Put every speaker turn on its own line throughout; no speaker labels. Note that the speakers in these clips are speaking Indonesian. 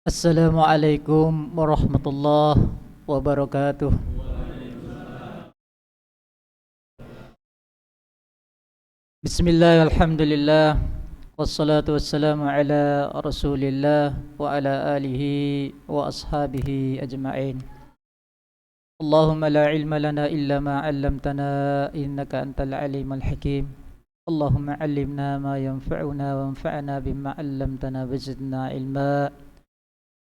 Assalamualaikum warahmatullahi wabarakatuh. Bismillah, alhamdulillah, wassalatu wassalamu ala rasulillah wa ala alihi wa ashabihi ajma'in. Allahumma la ilma lana illa ma 'allamtana innaka antal alimul hakim. Allahumma 'allimna ma yanfa'una wanfa'na bima 'allamtana wazidna ilma.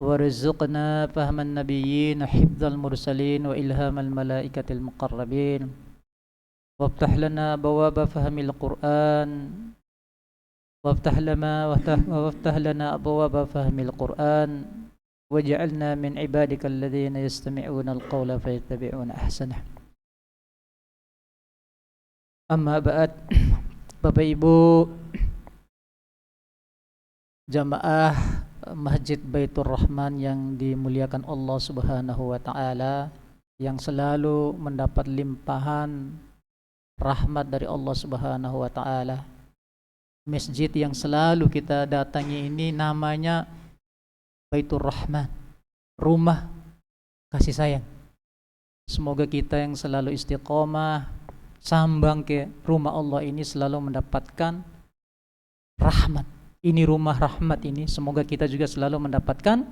ورزقنا فهم النبيين حفظ المرسلين وإلهام الملائكة المقربين وافتح لنا أبواب فهم القرآن وافتح لنا أبواب فهم القرآن واجعلنا من عبادك الذين يستمعون القول فيتبعون أحسنه. أما بعد, Bapak Ibu jamaah Masjid Baitur Rahman yang dimuliakan Allah Subhanahu wa taala, yang selalu mendapat limpahan rahmat dari Allah Subhanahu wa taala. Masjid yang selalu kita datangi ini namanya Baitur Rahman, rumah kasih sayang. Semoga kita yang selalu istiqomah sambang ke rumah Allah ini selalu mendapatkan rahmat. Ini rumah rahmat ini, semoga kita juga selalu mendapatkan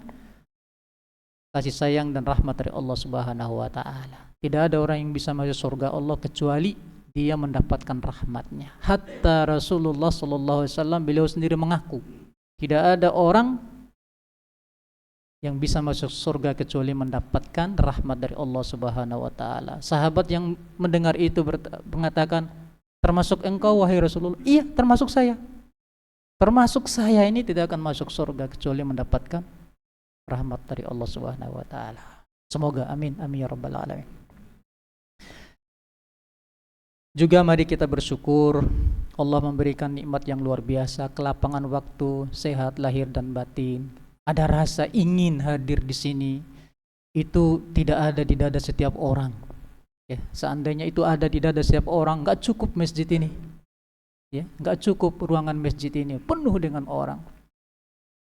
kasih sayang dan rahmat dari Allah Subhanahu wa taala. Tidak ada orang yang bisa masuk surga Allah kecuali dia mendapatkan rahmatnya. Hatta Rasulullah sallallahu alaihi wasallam beliau sendiri mengaku, tidak ada orang yang bisa masuk surga kecuali mendapatkan rahmat dari Allah Subhanahu wa taala. Sahabat yang mendengar itu mengatakan, termasuk engkau wahai Rasulullah? Iya, termasuk saya. Termasuk saya ini tidak akan masuk surga kecuali mendapatkan rahmat dari Allah Subhanahu wa taala. Semoga amin amin ya rabbal alamin. Juga mari kita bersyukur Allah memberikan nikmat yang luar biasa, kelapangan waktu, sehat lahir dan batin. Ada rasa ingin hadir di sini. Itu tidak ada di dada setiap orang. Ya, seandainya itu ada di dada setiap orang, enggak cukup masjid ini. Ya, enggak cukup ruangan masjid ini penuh dengan orang.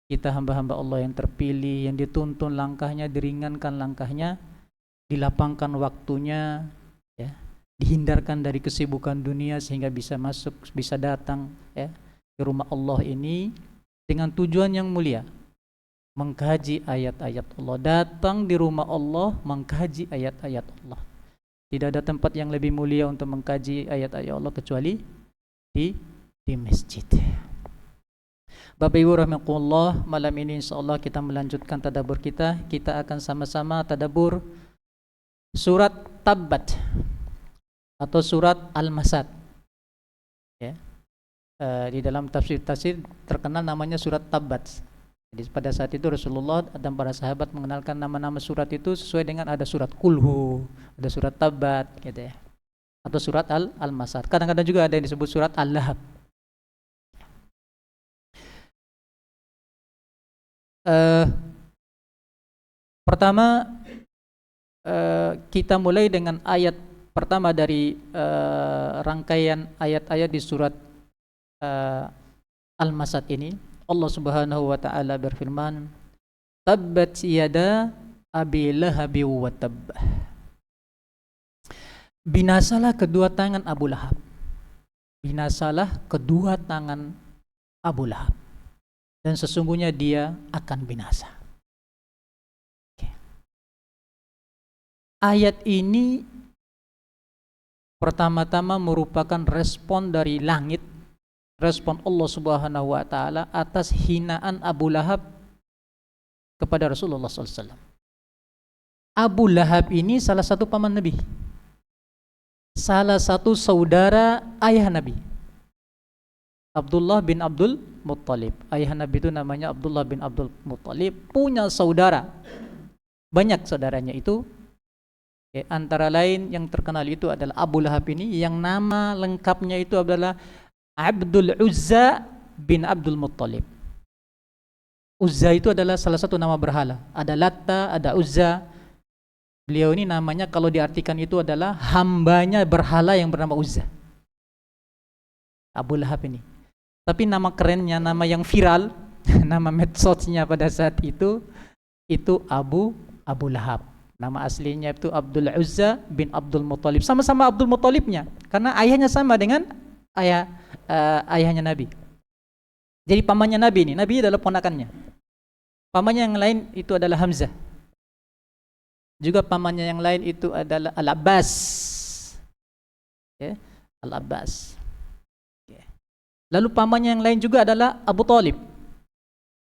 Kita hamba-hamba Allah yang terpilih, yang dituntun langkahnya, diringankan langkahnya, dilapangkan waktunya, ya, dihindarkan dari kesibukan dunia sehingga bisa masuk, bisa datang, ya, ke rumah Allah ini dengan tujuan yang mulia, mengkaji ayat-ayat Allah. Datang di rumah Allah mengkaji ayat-ayat Allah. Tidak ada tempat yang lebih mulia untuk mengkaji ayat-ayat Allah kecuali di masjid. Bapak Ibu rahimakumullah, malam ini insyaallah kita melanjutkan tadabbur kita. Kita akan sama-sama tadabbur surat Tabbat atau surat Al-Masad. Ya. Di dalam tafsir terkenal namanya surat Tabbat. Jadi pada saat itu Rasulullah dan para sahabat mengenalkan nama-nama surat itu sesuai dengan ada surat Kulhu, ada surat Tabbat, gitu ya. Atau surat Al-Masad. Kadang-kadang juga ada yang disebut surat Al-Lahab. Pertama, kita mulai dengan ayat pertama dari rangkaian ayat-ayat di surat Al-Masad ini. Allah Subhanahu wa taala berfirman, Tabbat yada abi lahabi wa tabb. Binasalah kedua tangan Abu Lahab. Binasalah kedua tangan Abu Lahab. Dan sesungguhnya dia akan binasa. Oke. Ayat ini pertama-tama merupakan respon dari langit, respon Allah Subhanahu wa taala atas hinaan Abu Lahab kepada Rasulullah SAW. Abu Lahab ini salah satu paman Nabi, salah satu saudara ayah Nabi, Abdullah bin Abdul Muttalib. Ayah Nabi itu namanya Abdullah bin Abdul Muttalib, punya saudara, banyak saudaranya itu. Antara lain yang terkenal itu adalah Abu Lahab ini, yang nama lengkapnya itu adalah Abdul Uzza bin Abdul Muttalib. Uzza itu adalah salah satu nama berhala. Ada Latta, ada Uzza. Beliau ini namanya kalau diartikan itu adalah hambanya berhala yang bernama Uzza. Abu Lahab ini. Tapi nama kerennya, nama yang viral, nama medsosnya pada saat itu itu Abu Lahab. Nama aslinya itu Abdul Uzza bin Abdul Muthalib. Sama-sama Abdul Muthalibnya, karena ayahnya sama dengan ayahnya Nabi. Jadi pamannya Nabi ini, Nabi adalah ponakannya. Pamannya yang lain itu adalah Hamzah. Juga pamannya yang lain itu adalah Al-Abbas. Okay. Al-Abbas. Okay. Lalu pamannya yang lain juga adalah Abu Talib.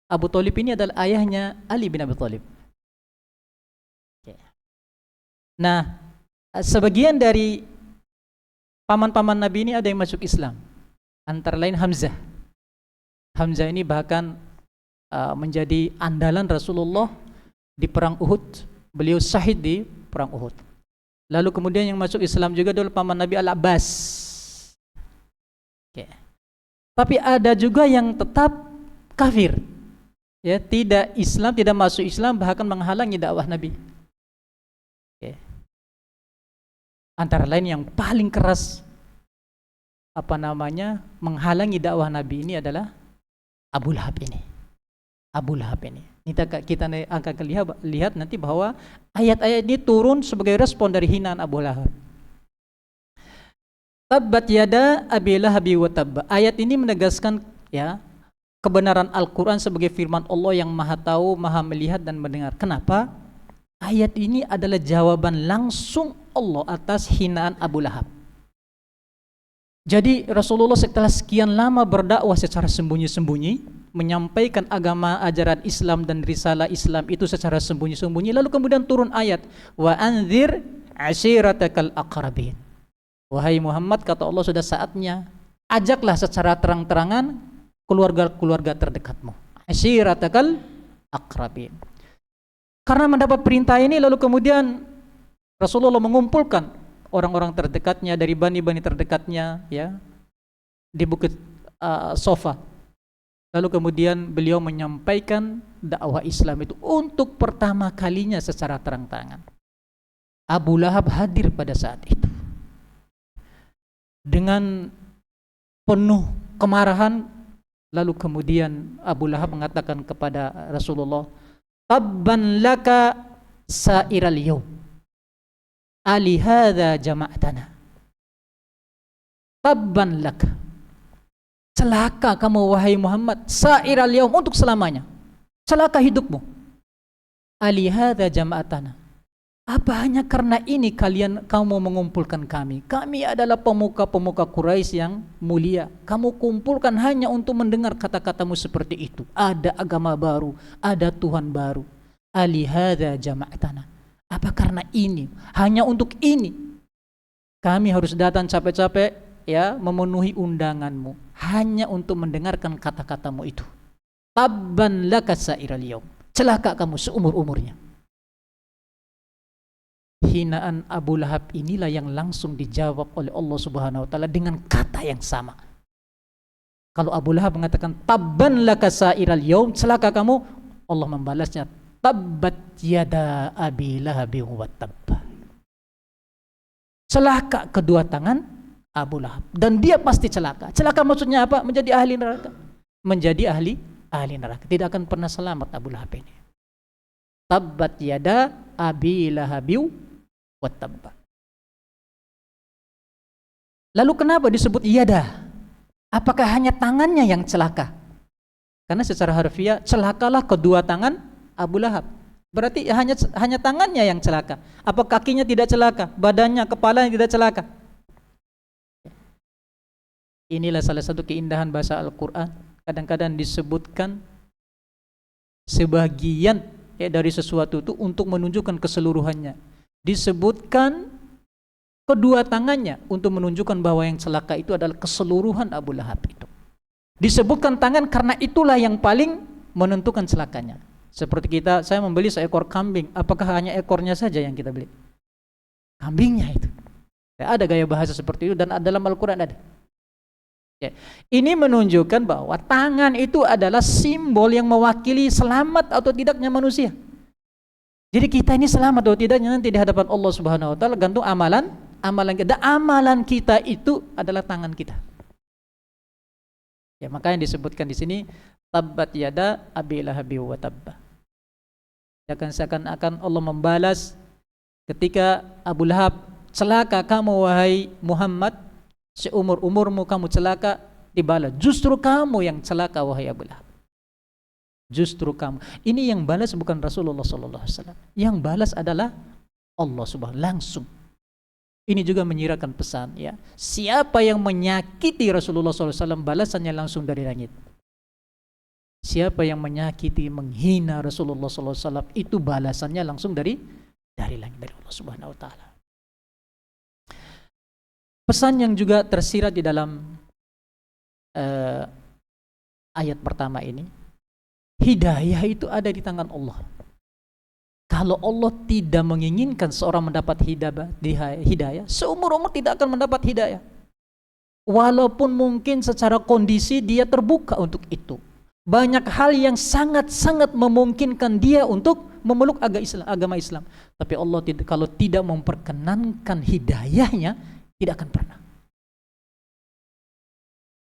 Abu Talib ini adalah ayahnya Ali bin Abi Thalib. Okay. Nah, sebagian dari paman-paman Nabi ini ada yang masuk Islam. Antara lain Hamzah. Hamzah ini bahkan menjadi andalan Rasulullah di perang Uhud. Beliau syahid di perang Uhud. Lalu kemudian yang masuk Islam juga adalah paman Nabi Al-Abbas. Okay. Tapi ada juga yang tetap kafir. Ya, tidak Islam, tidak masuk Islam, bahkan menghalangi dakwah Nabi. Okay. Antara lain yang paling keras menghalangi dakwah Nabi ini adalah Abu Lahab ini. Abu Lahab ini. Kita akan lihat nanti bahwa ayat-ayat ini turun sebagai respon dari hinaan Abu Lahab. Tabbat yada Abi Lahabi wa tabba. Ayat ini menegaskan ya kebenaran Al-Quran sebagai firman Allah yang maha tahu, maha melihat dan mendengar. Kenapa? Ayat ini adalah jawaban langsung Allah atas hinaan Abu Lahab. Jadi Rasulullah setelah sekian lama berdakwah secara sembunyi-sembunyi, menyampaikan agama ajaran Islam dan risalah Islam itu secara sembunyi-sembunyi, lalu kemudian turun ayat wa anzir ashiratakal aqrabin. Wahai Muhammad, kata Allah, sudah saatnya ajaklah secara terang-terangan keluarga-keluarga terdekatmu. Ashiratakal aqrabin. Karena mendapat perintah ini, lalu kemudian Rasulullah mengumpulkan orang-orang terdekatnya dari bani-bani terdekatnya ya di bukit Sofa. Lalu kemudian beliau menyampaikan dakwah Islam itu untuk pertama kalinya secara terang-terangan. Abu Lahab hadir pada saat itu dengan penuh kemarahan. Lalu kemudian Abu Lahab mengatakan kepada Rasulullah, tabban laka sa'iral yawm ali hadza jama'tana. Tabban laka, celaka kamu wahai Muhammad, sa'iral yaum, untuk selamanya, celaka hidupmu. Ali hadza jama'tana, apa hanya karena ini kamu mengumpulkan kami? Kami adalah pemuka-pemuka Quraisy yang mulia. Kamu kumpulkan hanya untuk mendengar kata-katamu seperti itu. Ada agama baru, ada Tuhan baru. Ali hadza jama'tana, apa karena ini, hanya untuk ini kami harus datang capek-capek ya memenuhi undanganmu hanya untuk mendengarkan kata-katamu itu. Tabban laka sa'iral yaum, celaka kamu seumur-umurnya. Hinaan Abu Lahab inilah yang langsung dijawab oleh Allah Subhanahu wa taala dengan kata yang sama. Kalau Abu Lahab mengatakan tabban laka sa'iral yaum, celaka kamu, Allah membalasnya tabbat yada Abi Lahabi wa tabba, celaka kedua tangan Abu Lahab, dan dia pasti celaka. Celaka maksudnya apa? Menjadi ahli neraka. Menjadi ahli neraka. Tidak akan pernah selamat Abu Lahab ini. Tabbat yada Abi Lahabi wa tabba. Lalu kenapa disebut yada? Apakah hanya tangannya yang celaka? Karena secara harfiah celakalah kedua tangan Abu Lahab. Berarti hanya tangannya yang celaka. Apa kakinya tidak celaka? Badannya, kepalanya tidak celaka? Inilah salah satu keindahan bahasa Al-Quran. Kadang-kadang disebutkan sebagian dari sesuatu itu untuk menunjukkan keseluruhannya. Disebutkan kedua tangannya untuk menunjukkan bahwa yang celaka itu adalah keseluruhan Abu Lahab itu. Disebutkan tangan karena itulah yang paling menentukan celakanya. Seperti saya membeli seekor kambing, apakah hanya ekornya saja yang kita beli? Kambingnya itu. Ya, ada gaya bahasa seperti itu dan dalam Al-Quran ada. Ya. Ini menunjukkan bahwa tangan itu adalah simbol yang mewakili selamat atau tidaknya manusia. Jadi kita ini selamat atau tidaknya nanti di hadapan Allah Subhanahu wa taala gantung amalan kita. Amalan kita itu adalah tangan kita. Ya, makanya disebutkan di sini tabbat yada Abi Lahabi wa tabba. Seakan-akan Allah membalas ketika Abu Lahab, celaka kamu wahai Muhammad, seumur-umurmu kamu celaka, dibalas justru kamu yang celaka wahai Abu Lahab. Justru kamu. Ini yang balas bukan Rasulullah SAW. Yang balas adalah Allah Subhanahu langsung. Ini juga menyiratkan pesan, ya. Siapa yang menyakiti Rasulullah SAW, balasannya langsung dari langit. Siapa yang menyakiti, menghina Rasulullah SAW, itu balasannya langsung dari langit, dari Allah Subhanahu Wa Taala. Pesan yang juga tersirat di dalam ayat pertama ini, hidayah itu ada di tangan Allah. Kalau Allah tidak menginginkan seorang mendapat hidayah, seumur-umur tidak akan mendapat hidayah. Walaupun mungkin secara kondisi dia terbuka untuk itu. Banyak hal yang sangat-sangat memungkinkan dia untuk memeluk agama Islam. Tapi Allah kalau tidak memperkenankan hidayahnya, tidak akan pernah.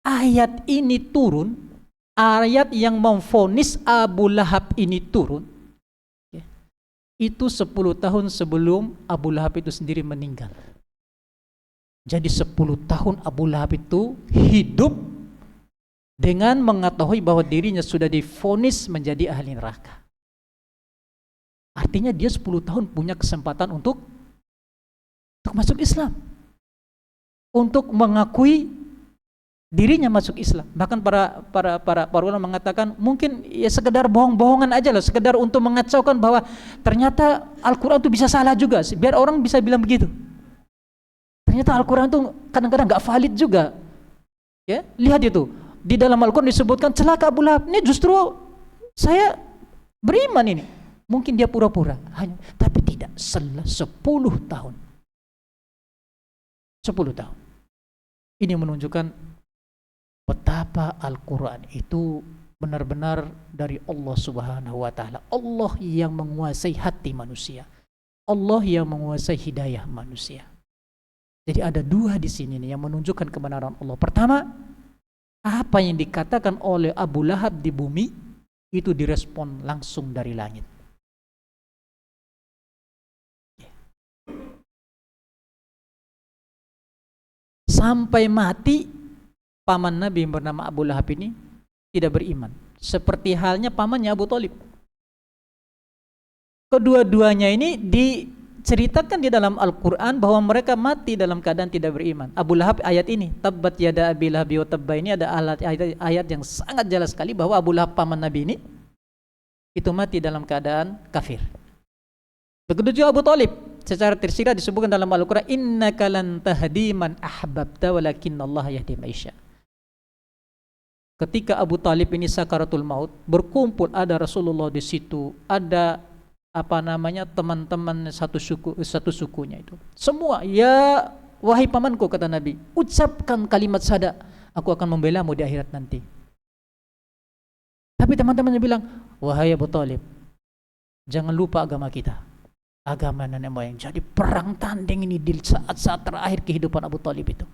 Ayat ini turun, ayat yang memvonis Abu Lahab ini turun, itu 10 tahun sebelum Abu Lahab itu sendiri meninggal. Jadi 10 tahun Abu Lahab itu hidup dengan mengetahui bahwa dirinya sudah divonis menjadi ahli neraka. Artinya dia 10 tahun punya kesempatan untuk masuk Islam, untuk mengakui dirinya masuk Islam. Bahkan para ulama mengatakan mungkin ya sekedar bohong-bohongan aja loh, sekedar untuk mengacaukan bahwa ternyata Al-Quran itu bisa salah juga, biar orang bisa bilang begitu. Ternyata Al-Quran itu kadang-kadang gak valid juga. Ya, lihat itu. Di dalam Al-Quran disebutkan celaka Abu Lahab. Ini justru saya beriman ini. Mungkin dia pura-pura, tapi tidak. 10 tahun. 10 tahun. Ini menunjukkan betapa Al-Quran itu benar-benar dari Allah Subhanahu Wa Taala. Allah yang menguasai hati manusia. Allah yang menguasai hidayah manusia. Jadi ada dua di sini nih yang menunjukkan kebenaran Allah. Pertama, apa yang dikatakan oleh Abu Lahab di bumi itu direspon langsung dari langit. Sampai mati paman Nabi yang bernama Abu Lahab ini tidak beriman, seperti halnya pamannya Abu Thalib. Kedua-duanya ini diceritakan di dalam Al-Quran bahwa mereka mati dalam keadaan tidak beriman. Abu Lahab ayat ini, tabbat yada abi lahabi wa tabba, ini ada ayat yang sangat jelas sekali bahwa Abu Lahab paman Nabi ini itu mati dalam keadaan kafir. Begitu juga Abu Thalib, secara tersirat disebutkan dalam Al-Quran, innaka lan tahdi man ahbabta walakinnallaha yahdi man yasha. Ketika Abu Thalib ini sakaratul maut, berkumpul ada Rasulullah di situ, ada teman-teman satu sukunya itu. Semua, ya wahai pamanku, kata Nabi, ucapkan kalimat syahada, aku akan membelamu di akhirat nanti. Tapi teman-temannya bilang, wahai Abu Thalib, jangan lupa agama kita, agama nenek moyang. Jadi perang tanding ini di saat-saat terakhir kehidupan Abu Thalib itu.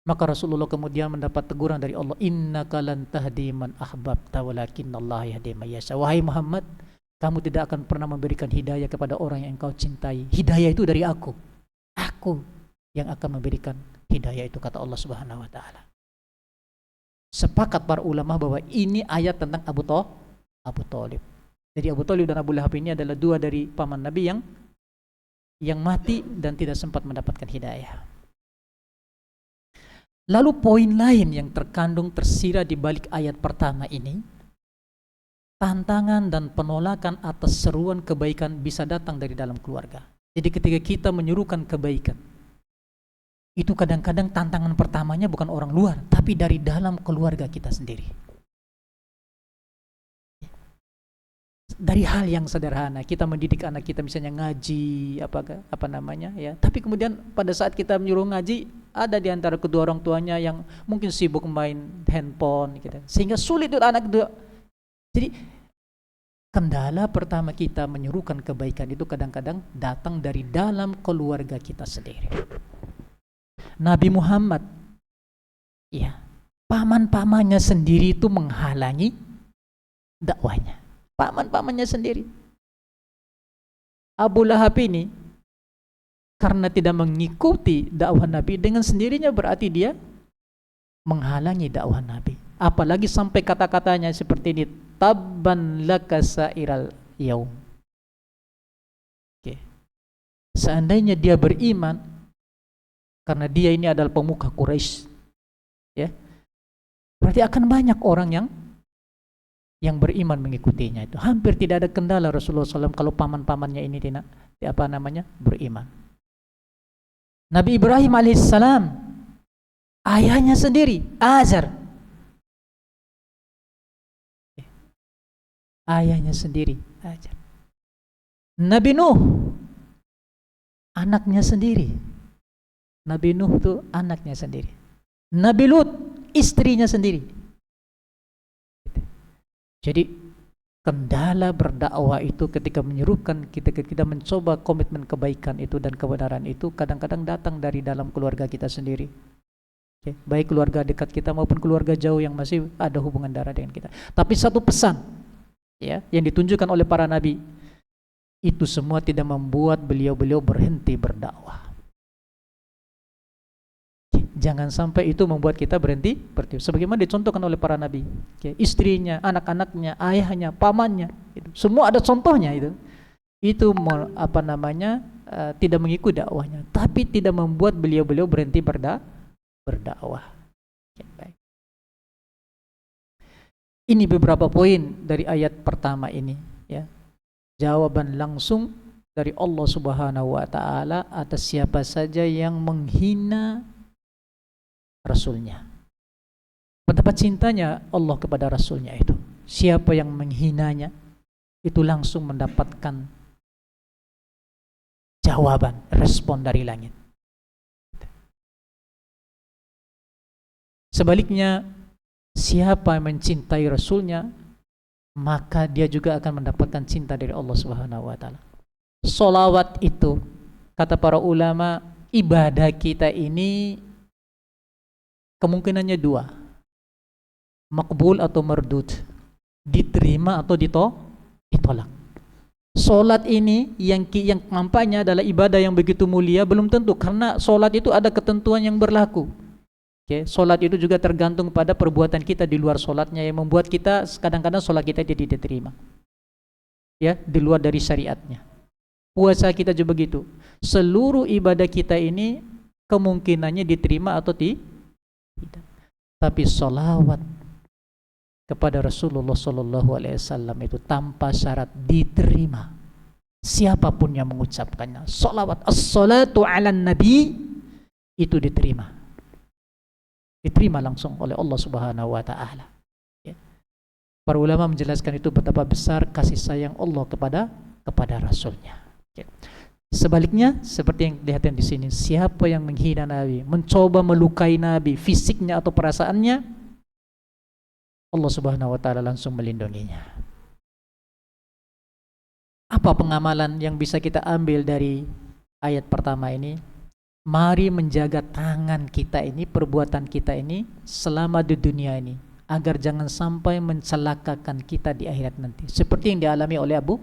Maka Rasulullah kemudian mendapat teguran dari Allah, innaka lan tahdi man ahbabta walakinnallaha yahdi man yasha. Wahai Muhammad, kamu tidak akan pernah memberikan hidayah kepada orang yang engkau cintai. Hidayah itu dari aku. Aku yang akan memberikan hidayah itu, kata Allah Subhanahu Wa Taala. Sepakat para ulama bahwa ini ayat tentang Abu Thalib. Jadi Abu Thalib dan Abu Lahab ini adalah dua dari paman Nabi yang mati dan tidak sempat mendapatkan hidayah. Lalu poin lain yang terkandung tersirat di balik ayat pertama ini, tantangan dan penolakan atas seruan kebaikan bisa datang dari dalam keluarga. Jadi ketika kita menyuruhkan kebaikan, itu kadang-kadang tantangan pertamanya bukan orang luar, tapi dari dalam keluarga kita sendiri. Dari hal yang sederhana, kita mendidik anak kita misalnya ngaji, tapi kemudian pada saat kita menyuruh ngaji, ada di antara kedua orang tuanya yang mungkin sibuk main handphone gitu, sehingga sulit untuk anak itu. Jadi kendala pertama kita menyuruhkan kebaikan itu kadang-kadang datang dari dalam keluarga kita sendiri. Nabi Muhammad, ya, paman-pamannya sendiri itu menghalangi dakwahnya. Paman-pamannya sendiri. Abu Lahab ini karena tidak mengikuti dakwah Nabi, dengan sendirinya berarti dia menghalangi dakwah Nabi. Apalagi sampai kata-katanya seperti ini, tabban laka sairal yaum. Oke. Seandainya dia beriman, karena dia ini adalah pemuka Quraisy, ya, berarti akan banyak orang yang beriman mengikutinya. Itu hampir tidak ada kendala Rasulullah SAW kalau paman-pamannya ini tidak beriman. Nabi Ibrahim alaihissalam, ayahnya sendiri Azar, ayahnya sendiri Azar. Nabi Nuh, anaknya sendiri. Nabi Nuh itu anaknya sendiri. Nabi Lut, istrinya sendiri. Jadi kendala berdakwah itu ketika menyerukan kita mencoba komitmen kebaikan itu dan kebenaran itu kadang-kadang datang dari dalam keluarga kita sendiri. Oke, baik keluarga dekat kita maupun keluarga jauh yang masih ada hubungan darah dengan kita. Tapi satu pesan, ya, yang ditunjukkan oleh para nabi, itu semua tidak membuat beliau-beliau berhenti berdakwah. Jangan sampai itu membuat kita berhenti. Sebagaimana dicontohkan oleh para nabi, istrinya, anak-anaknya, ayahnya, pamannya, itu semua ada contohnya. Itu tidak mengikuti dakwahnya, tapi tidak membuat beliau-beliau berhenti berdakwah. Baik. Ini beberapa poin dari ayat pertama ini, ya. Jawaban langsung dari Allah Subhanahu wa taala atas siapa saja yang menghina Rasulnya. Betapa cintanya Allah kepada Rasulnya itu. Siapa yang menghinanya itu langsung mendapatkan jawaban, respon dari langit. Sebaliknya, siapa yang mencintai Rasulnya, maka dia juga akan mendapatkan cinta dari Allah Subhanahu wa taala. Sholawat itu, kata para ulama, ibadah kita ini kemungkinannya dua, makbul atau mardud, diterima atau ditolak. Solat ini yang nampaknya adalah ibadah yang begitu mulia, belum tentu, karena solat itu ada ketentuan yang berlaku. Solat itu juga tergantung pada perbuatan kita di luar solatnya yang membuat kita kadang-kadang solat kita tidak diterima, ya, di luar dari syariatnya. Puasa kita juga begitu. Seluruh ibadah kita ini kemungkinannya diterima atau tidak. Tapi sholawat kepada Rasulullah SAW itu tanpa syarat diterima. Siapapun yang mengucapkannya, sholawat, as-salatu ala nabi, itu diterima langsung oleh Allah Subhanahu wa taala. Para ulama menjelaskan itu betapa besar kasih sayang Allah kepada Rasulnya. Sebaliknya, seperti yang dilihatkan di sini, siapa yang menghina Nabi, mencoba melukai Nabi, fisiknya atau perasaannya, Allah Subhanahu wa taala langsung melindunginya. Apa pengamalan yang bisa kita ambil dari ayat pertama ini? Mari menjaga tangan kita ini, perbuatan kita ini selama di dunia ini, agar jangan sampai mencelakakan kita di akhirat nanti. Seperti yang dialami oleh Abu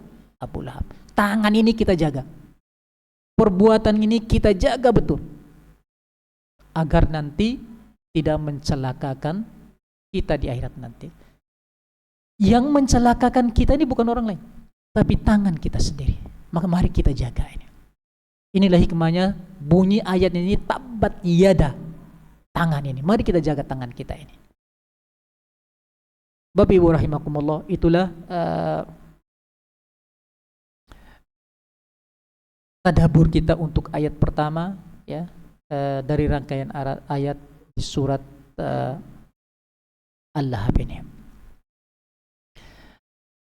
Lahab. Tangan ini kita jaga. Perbuatan ini kita jaga betul agar nanti tidak mencelakakan kita di akhirat nanti. Yang mencelakakan kita ini bukan orang lain, tapi tangan kita sendiri. Maka mari kita jaga ini. Inilah hikmahnya bunyi ayat ini, tabbat yada, tangan ini. Mari kita jaga tangan kita ini. Bapak Ibu rahimakumullah, itulah tadabbur kita untuk ayat pertama, ya, dari rangkaian ayat di surat Al-Lahab ini.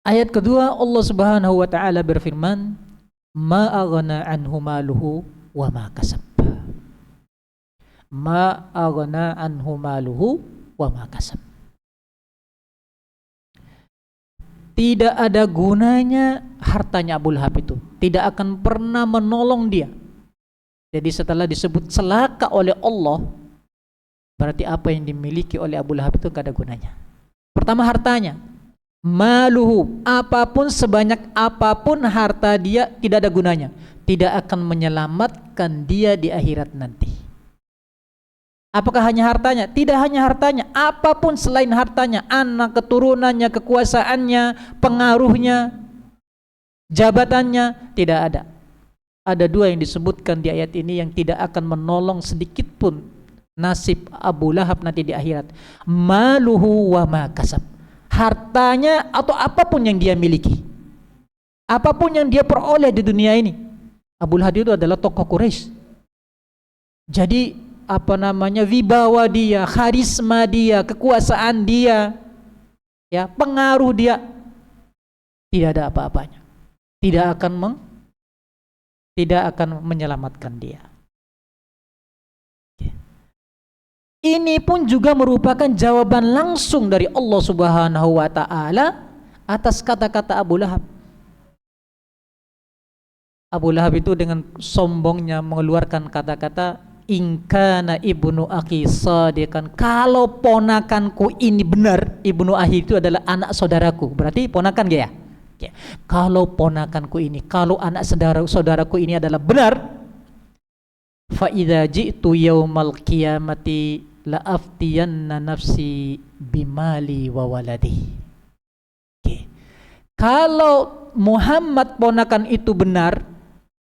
Ayat kedua, Allah Subhanahu wa taala berfirman, ma aghna anhu maluhu wa ma kasab. Ma aghna anhu maluhu wa ma kasab. Tidak ada gunanya hartanya Abu Lahab itu, tidak akan pernah menolong dia. Jadi setelah disebut celaka oleh Allah, berarti apa yang dimiliki oleh Abu Lahab itu gak ada gunanya. Pertama hartanya, Maluhu, apapun sebanyak apapun harta dia tidak ada gunanya, tidak akan menyelamatkan dia di akhirat nanti. Apakah hanya hartanya? Tidak hanya hartanya, apapun selain hartanya, anak, keturunannya, kekuasaannya, pengaruhnya, jabatannya, tidak ada. Ada dua yang disebutkan di ayat ini yang tidak akan menolong sedikit pun nasib Abu Lahab nanti di akhirat. Maluhu wa ma kasab, hartanya atau apapun yang dia miliki, apapun yang dia peroleh di dunia ini. Abu Lahab itu adalah tokoh Quraisy. Jadi wibawa dia, karisma dia, kekuasaan dia, ya, pengaruh dia, tidak ada apa-apanya. Tidak akan menyelamatkan dia. Ini pun juga merupakan jawaban langsung dari Allah Subhanahu wa taala atas kata-kata Abu Lahab. Abu Lahab itu dengan sombongnya mengeluarkan kata-kata, in kana ibnu akhi sadiqan, kalau ponakanku ini benar. Ibnu akhi itu adalah anak saudaraku, berarti ponakan dia ya? Ya. Kalau ponakanku ini, kalau anak saudaraku ini adalah benar, fa idza ji'tu yaumal qiyamati la aftiyanna nafsi bimali wa waladi. Kalau Muhammad ponakan itu benar,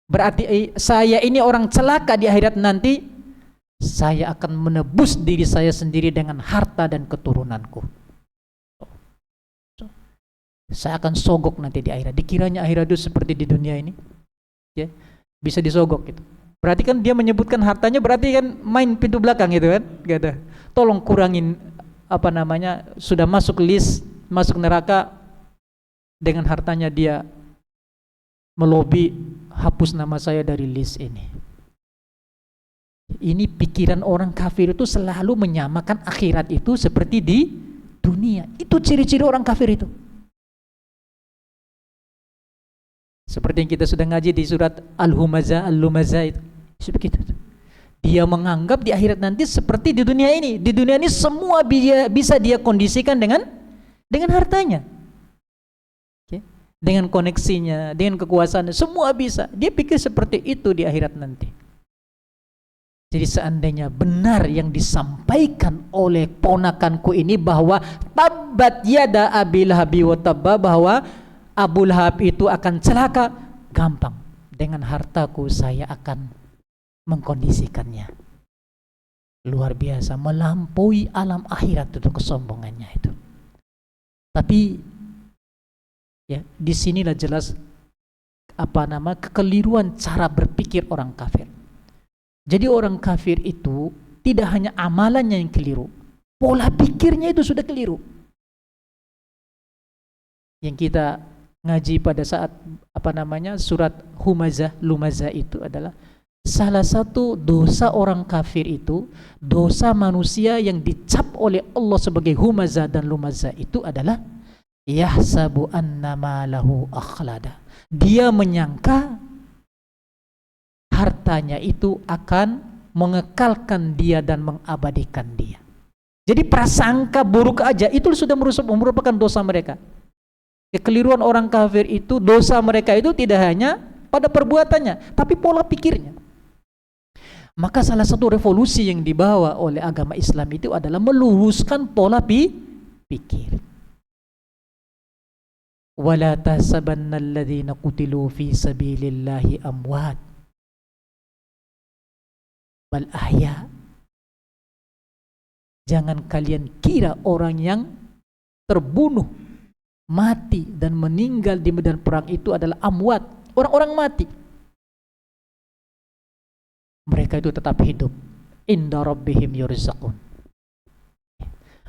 berarti saya ini orang celaka di akhirat nanti, saya akan menebus diri saya sendiri dengan harta dan keturunanku. Saya akan sogok nanti di akhirat. Dikiranya akhirat itu seperti di dunia ini, ya, bisa disogok gitu. Berarti kan dia menyebutkan hartanya, berarti kan main pintu belakang gitu kan, gitu. Tolong kurangin sudah masuk list, masuk neraka, dengan hartanya dia melobi, hapus nama saya dari list ini. Ini pikiran orang kafir itu selalu menyamakan akhirat itu seperti di dunia. Itu ciri-ciri orang kafir itu. Seperti yang kita sudah ngaji di surat Al-Humazah itu. Begitu. Dia menganggap di akhirat nanti seperti di dunia ini. Di dunia ini semua bisa dia kondisikan dengan hartanya. Okay. Dengan koneksinya, dengan kekuasaannya, semua bisa. Dia pikir seperti itu di akhirat nanti. Jadi seandainya benar yang disampaikan oleh ponakanku ini bahwa tabbat yada Abi Lahabi wa tabba, bahwa Abu Lahab itu akan celaka, gampang. Dengan hartaku saya akan mengkondisikannya. Luar biasa, melampaui alam akhirat itu kesombongannya itu. Tapi ya, disinilah jelas kekeliruan cara berpikir orang kafir. Jadi orang kafir itu tidak hanya amalannya yang keliru, pola pikirnya itu sudah keliru. Yang kita ngaji pada saat surat Lumazah itu adalah salah satu dosa orang kafir itu, dosa manusia yang dicap oleh Allah sebagai Humazah dan Lumazah itu adalah yahsabu annama lahu akhlada. Dia menyangka hartanya itu akan mengekalkan dia dan mengabadikan dia. Jadi prasangka buruk aja itu sudah merupakan dosa mereka. Kekeliruan orang kafir itu, dosa mereka itu tidak hanya pada perbuatannya, tapi pola pikirnya. Maka salah satu revolusi yang dibawa oleh agama Islam itu adalah meluruskan pola pikir. Wala tahsabanna alladhina qutilu fi sabilillahi amwat bal ahya. Jangan kalian kira orang yang terbunuh, mati dan meninggal di medan perang itu adalah amwat, orang-orang mati. Mereka itu tetap hidup. Inda rabbihim yurzaqun.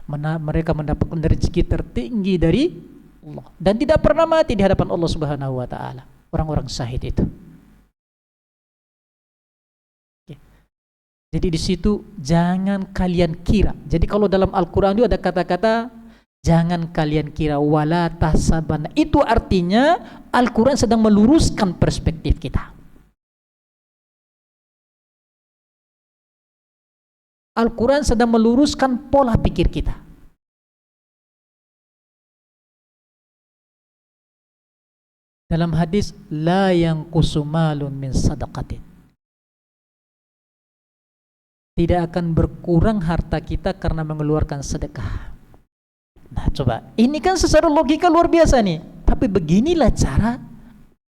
Mereka mendapatkan rezeki tertinggi dari Allah dan tidak pernah mati di hadapan Allah Subhanahu wa taala. Orang-orang syahid itu. Jadi di situ jangan kalian kira. Jadi kalau dalam Al-Qur'an itu ada kata-kata jangan kalian kira, wala tahsabanna. Itu artinya Al-Quran sedang meluruskan perspektif kita. Al-Quran sedang meluruskan pola pikir kita. Dalam hadis, la yanqusu malun min sadaqatin. Tidak akan berkurang harta kita karena mengeluarkan sedekah. Nah coba, ini kan secara logika luar biasa nih. Tapi beginilah cara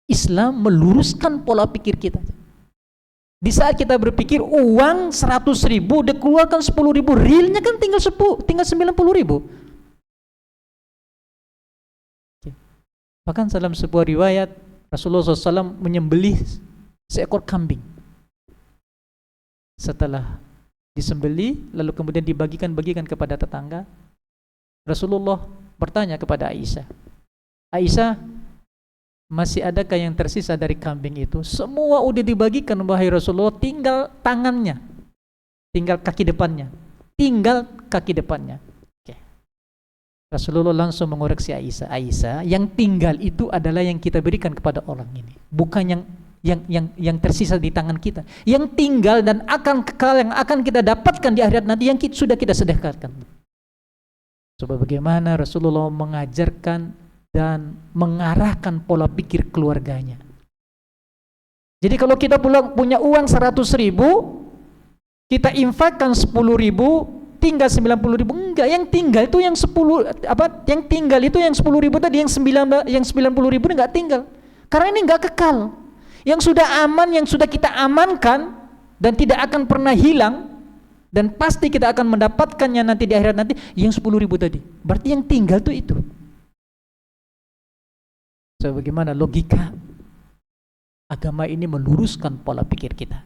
Islam meluruskan pola pikir kita. Di saat kita berpikir uang 100.000 dikeluarkan 10.000, realnya kan tinggal 90.000. Bahkan dalam sebuah riwayat Rasulullah SAW menyembelih seekor kambing. Setelah disembelih lalu kemudian dibagikan kepada tetangga, Rasulullah bertanya kepada Aisyah, Aisyah, masih adakah yang tersisa dari kambing itu? Semua udah dibagikan wahai Rasulullah, tinggal tangannya, tinggal kaki depannya, Oke. Rasulullah langsung mengoreksi Aisyah, Aisyah, yang tinggal itu adalah yang kita berikan kepada orang ini, bukan yang tersisa di tangan kita. Yang tinggal dan akan kekal, yang akan kita dapatkan di akhirat nanti, yang sudah kita sedekahkan. Coba bagaimana Rasulullah mengajarkan dan mengarahkan pola pikir keluarganya. Jadi kalau kita punya uang 100.000, kita infakkan 10.000, tinggal 90.000, enggak, yang tinggal itu yang 10.000 tadi, yang 90.000 enggak tinggal. Karena ini enggak kekal. Yang sudah aman, yang sudah kita amankan dan tidak akan pernah hilang dan pasti kita akan mendapatkannya nanti di akhirat nanti, yang 10.000 tadi. Berarti yang tinggal itu. So, bagaimana logika agama ini meluruskan pola pikir kita.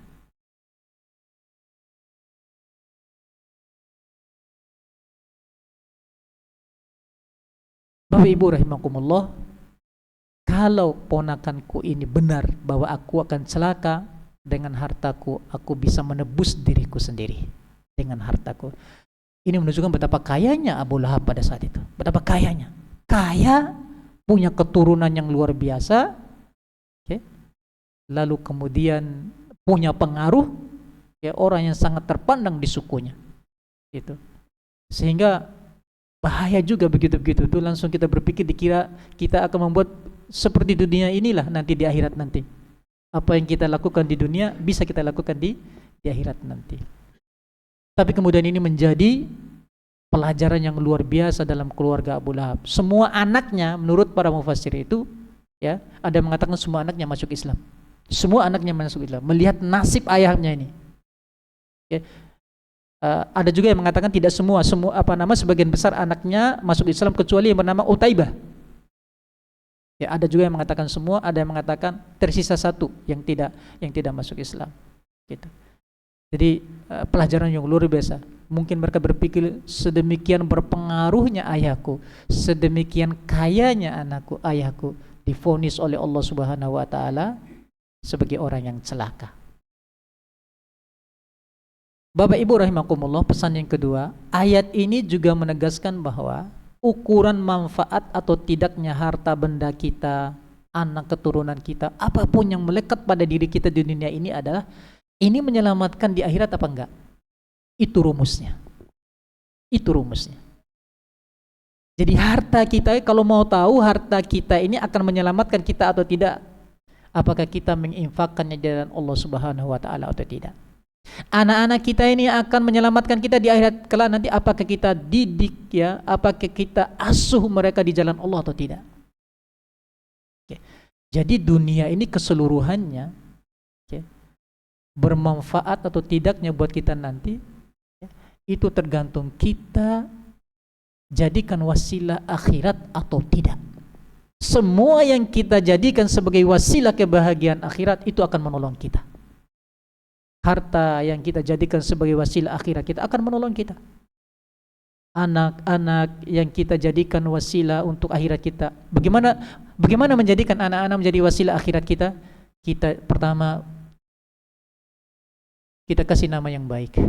Bapak Ibu rahimakumullah, kalau ponakanku ini benar bahwa aku akan celaka, dengan hartaku aku bisa menebus diriku sendiri dengan hartaku. Ini menunjukkan betapa kayanya Abu Lahab pada saat itu. Betapa kayanya. Kaya, punya keturunan yang luar biasa, okay. Lalu kemudian punya pengaruh, ya, orang yang sangat terpandang di sukunya, gitu. Sehingga bahaya juga begitu-begitu itu, langsung kita berpikir dikira kita akan membuat seperti dunia inilah nanti di akhirat nanti. Apa yang kita lakukan di dunia bisa kita lakukan di akhirat nanti. Tapi kemudian ini menjadi pelajaran yang luar biasa dalam keluarga Abu Lahab. Semua anaknya menurut para mufassir itu, ya, ada yang mengatakan semua anaknya masuk Islam. Semua anaknya masuk Islam. Melihat nasib ayahnya ini. Ya. Ada juga yang mengatakan tidak semua sebagian besar anaknya masuk Islam kecuali yang bernama Utaibah. Ya, ada juga yang mengatakan semua, ada yang mengatakan tersisa satu yang tidak masuk Islam. Gitu. Jadi pelajaran yang luar biasa. Mungkin mereka berpikir sedemikian berpengaruhnya ayahku, sedemikian kayanya anakku, ayahku divonis oleh Allah Subhanahu wa taala sebagai orang yang celaka. Bapak Ibu rahimakumullah, pesan yang kedua, ayat ini juga menegaskan bahwa ukuran manfaat atau tidaknya harta benda kita, anak keturunan kita, apapun yang melekat pada diri kita di dunia ini adalah ini menyelamatkan di akhirat apa enggak? Itu rumusnya. Jadi harta kita, kalau mau tahu harta kita ini akan menyelamatkan kita atau tidak, apakah kita menginfakkannya di jalan Allah Subhanahu wa taala atau tidak. Anak-anak kita ini akan menyelamatkan kita di akhirat kelak nanti, apakah kita didik, ya, apakah kita asuh mereka di jalan Allah atau tidak. Oke. Jadi dunia ini keseluruhannya, oke, bermanfaat atau tidaknya buat kita nanti, ya, itu tergantung kita jadikan wasilah akhirat atau tidak. Semua yang kita jadikan sebagai wasilah kebahagiaan akhirat itu akan menolong kita. Harta yang kita jadikan sebagai wasilah akhirat kita akan menolong kita. Anak-anak yang kita jadikan wasilah untuk akhirat kita. Bagaimana menjadikan anak-anak menjadi wasilah akhirat kita? Kita pertama, kita kasih nama yang baik.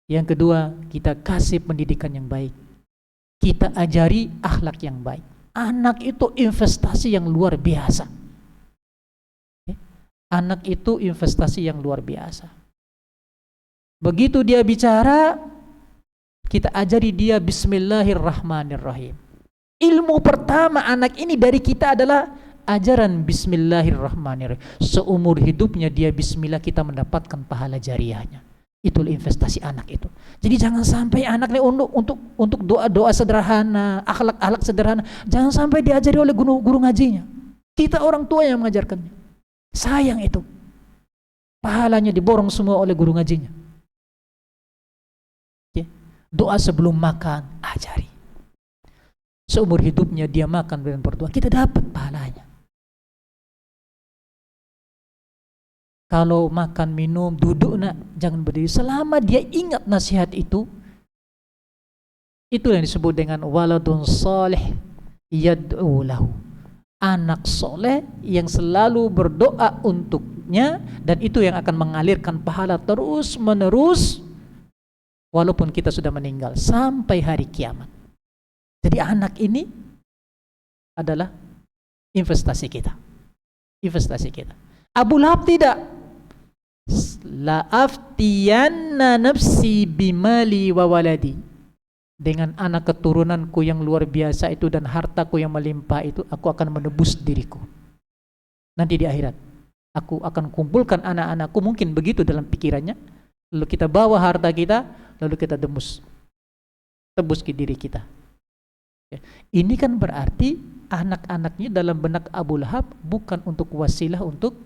Yang kedua, kita kasih pendidikan yang baik. Kita ajari akhlak yang baik. Anak itu investasi yang luar biasa. Anak itu investasi yang luar biasa. Begitu dia bicara, kita ajari dia Bismillahirrahmanirrahim. Ilmu pertama anak ini dari kita adalah ajaran bismillahirrahmanirrahim, seumur hidupnya dia bismillah, kita mendapatkan pahala jariahnya. Itulah investasi anak itu. Jadi jangan sampai anaknya untuk doa-doa sederhana, akhlak-akhlak sederhana, jangan sampai diajari oleh guru ngajinya. Kita orang tua yang mengajarkannya. Sayang itu. Pahalanya diborong semua oleh guru ngajinya. Doa sebelum makan, ajari. Seumur hidupnya dia makan dan berdoa, kita dapat pahalanya. Kalau makan minum duduk nak, jangan berdiri. Selama dia ingat nasihat itu yang disebut dengan waladun salih yad'u lahu, anak soleh yang selalu berdoa untuknya, dan itu yang akan mengalirkan pahala terus menerus walaupun kita sudah meninggal sampai hari kiamat. Jadi anak ini adalah investasi kita. Abu Lahab tidak. La aftiyanna nafsi bimali wa waladi, dengan anak keturunanku yang luar biasa itu dan hartaku yang melimpah itu, aku akan menebus diriku. Nanti di akhirat aku akan kumpulkan anak-anakku, mungkin begitu dalam pikirannya. Lalu kita bawa harta kita, lalu kita tebus ke diri kita. Ini kan berarti anak-anaknya dalam benak Abu Lahab bukan untuk wasilah untuk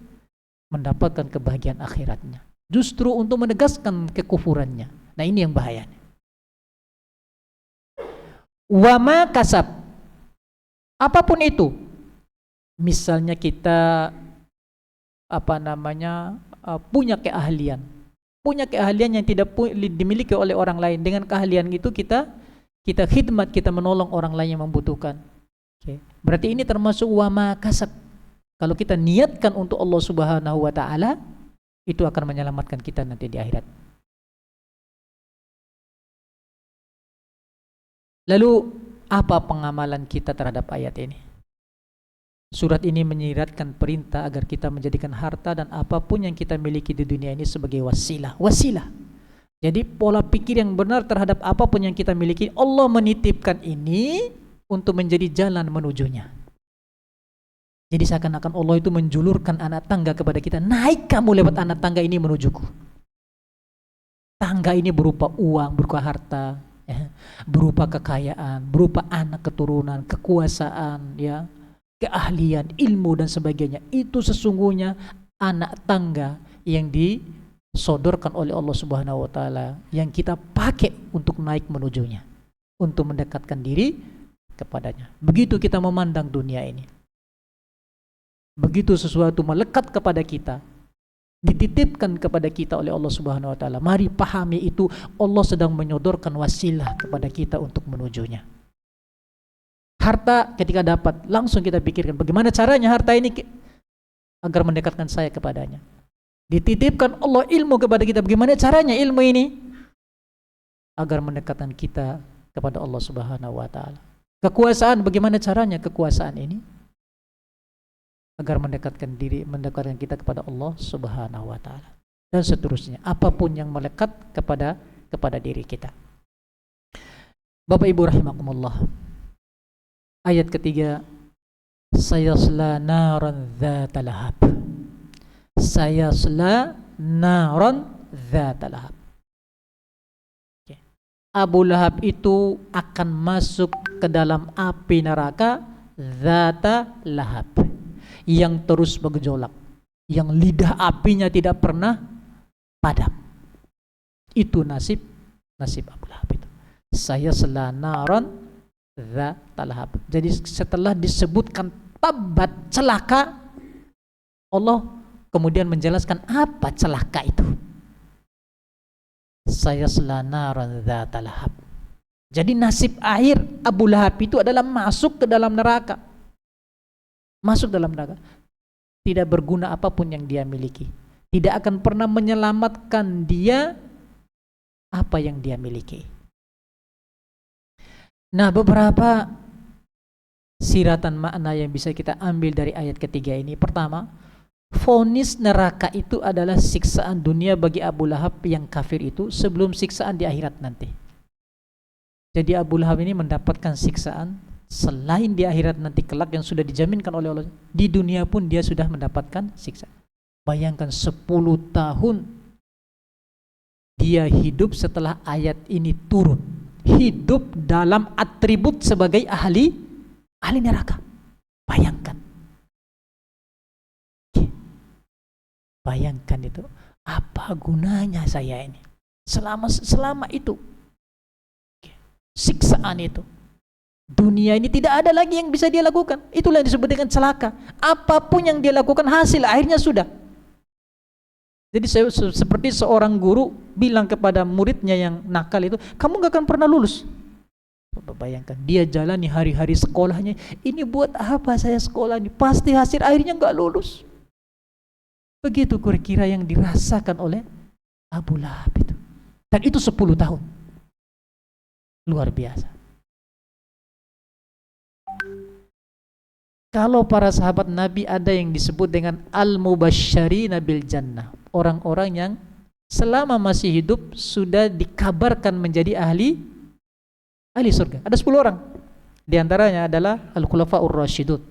mendapatkan kebahagiaan akhiratnya, justru untuk menegaskan kekufurannya. Nah ini yang bahayanya. Wama kasab, apapun itu, misalnya kita punya keahlian yang tidak dimiliki oleh orang lain. Dengan keahlian itu kita khidmat, kita menolong orang lain yang membutuhkan. Berarti ini termasuk wama kasab. Kalau kita niatkan untuk Allah Subhanahu wa ta'ala, itu akan menyelamatkan kita nanti di akhirat. Lalu apa pengamalan kita terhadap ayat ini? Surat ini menyiratkan perintah agar kita menjadikan harta dan apapun yang kita miliki di dunia ini sebagai wasilah. Jadi pola pikir yang benar terhadap apapun yang kita miliki, Allah menitipkan ini untuk menjadi jalan menujunya. Jadi seakan-akan Allah itu menjulurkan anak tangga kepada kita. Naik kamu lewat anak tangga ini menujuku. Tangga ini berupa uang, berupa harta, berupa kekayaan, berupa anak keturunan, kekuasaan, keahlian, ilmu dan sebagainya. Itu sesungguhnya anak tangga yang disodorkan oleh Allah Subhanahu wa ta'ala, yang kita pakai untuk naik menujunya, untuk mendekatkan diri kepadanya. Begitu kita memandang dunia ini. Begitu sesuatu melekat kepada kita, dititipkan kepada kita oleh Allah Subhanahu wa ta'ala, mari pahami itu Allah sedang menyodorkan wasilah kepada kita untuk menujunya. Harta ketika dapat, langsung kita pikirkan bagaimana caranya harta ini agar mendekatkan saya kepadanya. Dititipkan Allah ilmu kepada kita, bagaimana caranya ilmu ini agar mendekatkan kita kepada Allah Subhanahu wa ta'ala. Kekuasaan, bagaimana caranya kekuasaan ini agar mendekatkan kita kepada Allah Subhanahu wa ta'ala, dan seterusnya. Apapun yang melekat kepada diri kita. Bapak Ibu rahimakumullah, ayat ketiga, sayasla naran dzata lahab. Sayasla naran dzata lahab. Abu Lahab itu akan masuk ke dalam api neraka dzata lahab, yang terus bergejolak, yang lidah apinya tidak pernah padam. Itu nasib Abu Lahab itu. Sayasla naran dzata lahab. Jadi setelah disebutkan tabat, celaka, Allah kemudian menjelaskan apa celaka itu. Sayasla naran dzata lahab. Jadi nasib akhir Abu Lahab itu adalah masuk ke dalam neraka. Tidak berguna apapun yang dia miliki, tidak akan pernah menyelamatkan dia apa yang dia miliki. Nah, beberapa siratan makna yang bisa kita ambil dari ayat ketiga ini. Pertama, vonis neraka itu adalah siksaan dunia bagi Abu Lahab yang kafir itu sebelum siksaan di akhirat nanti. Jadi Abu Lahab ini mendapatkan siksaan Selain di akhirat nanti kelak yang sudah dijaminkan oleh Allah, di dunia pun dia sudah mendapatkan siksa. Bayangkan 10 tahun dia hidup setelah ayat ini turun, hidup dalam atribut sebagai ahli neraka. Bayangkan. Bayangkan itu, apa gunanya saya ini selama itu siksaan itu. Dunia ini tidak ada lagi yang bisa dia lakukan. Itulah yang disebut dengan celaka. Apapun yang dia lakukan hasil akhirnya sudah. Jadi seperti seorang guru bilang kepada muridnya yang nakal itu, kamu gak akan pernah lulus. Bayangkan, dia jalani hari-hari sekolahnya, ini buat apa saya sekolah ini, pasti hasil akhirnya gak lulus. Begitu kira-kira yang dirasakan oleh Abu Lahab itu. Dan itu 10 tahun. Luar biasa. Kalau para sahabat Nabi ada yang disebut dengan al-mubasysyirina bil jannah, orang-orang yang selama masih hidup sudah dikabarkan menjadi ahli surga. Ada 10 orang. Di antaranya adalah al-khulafaur rasyidun.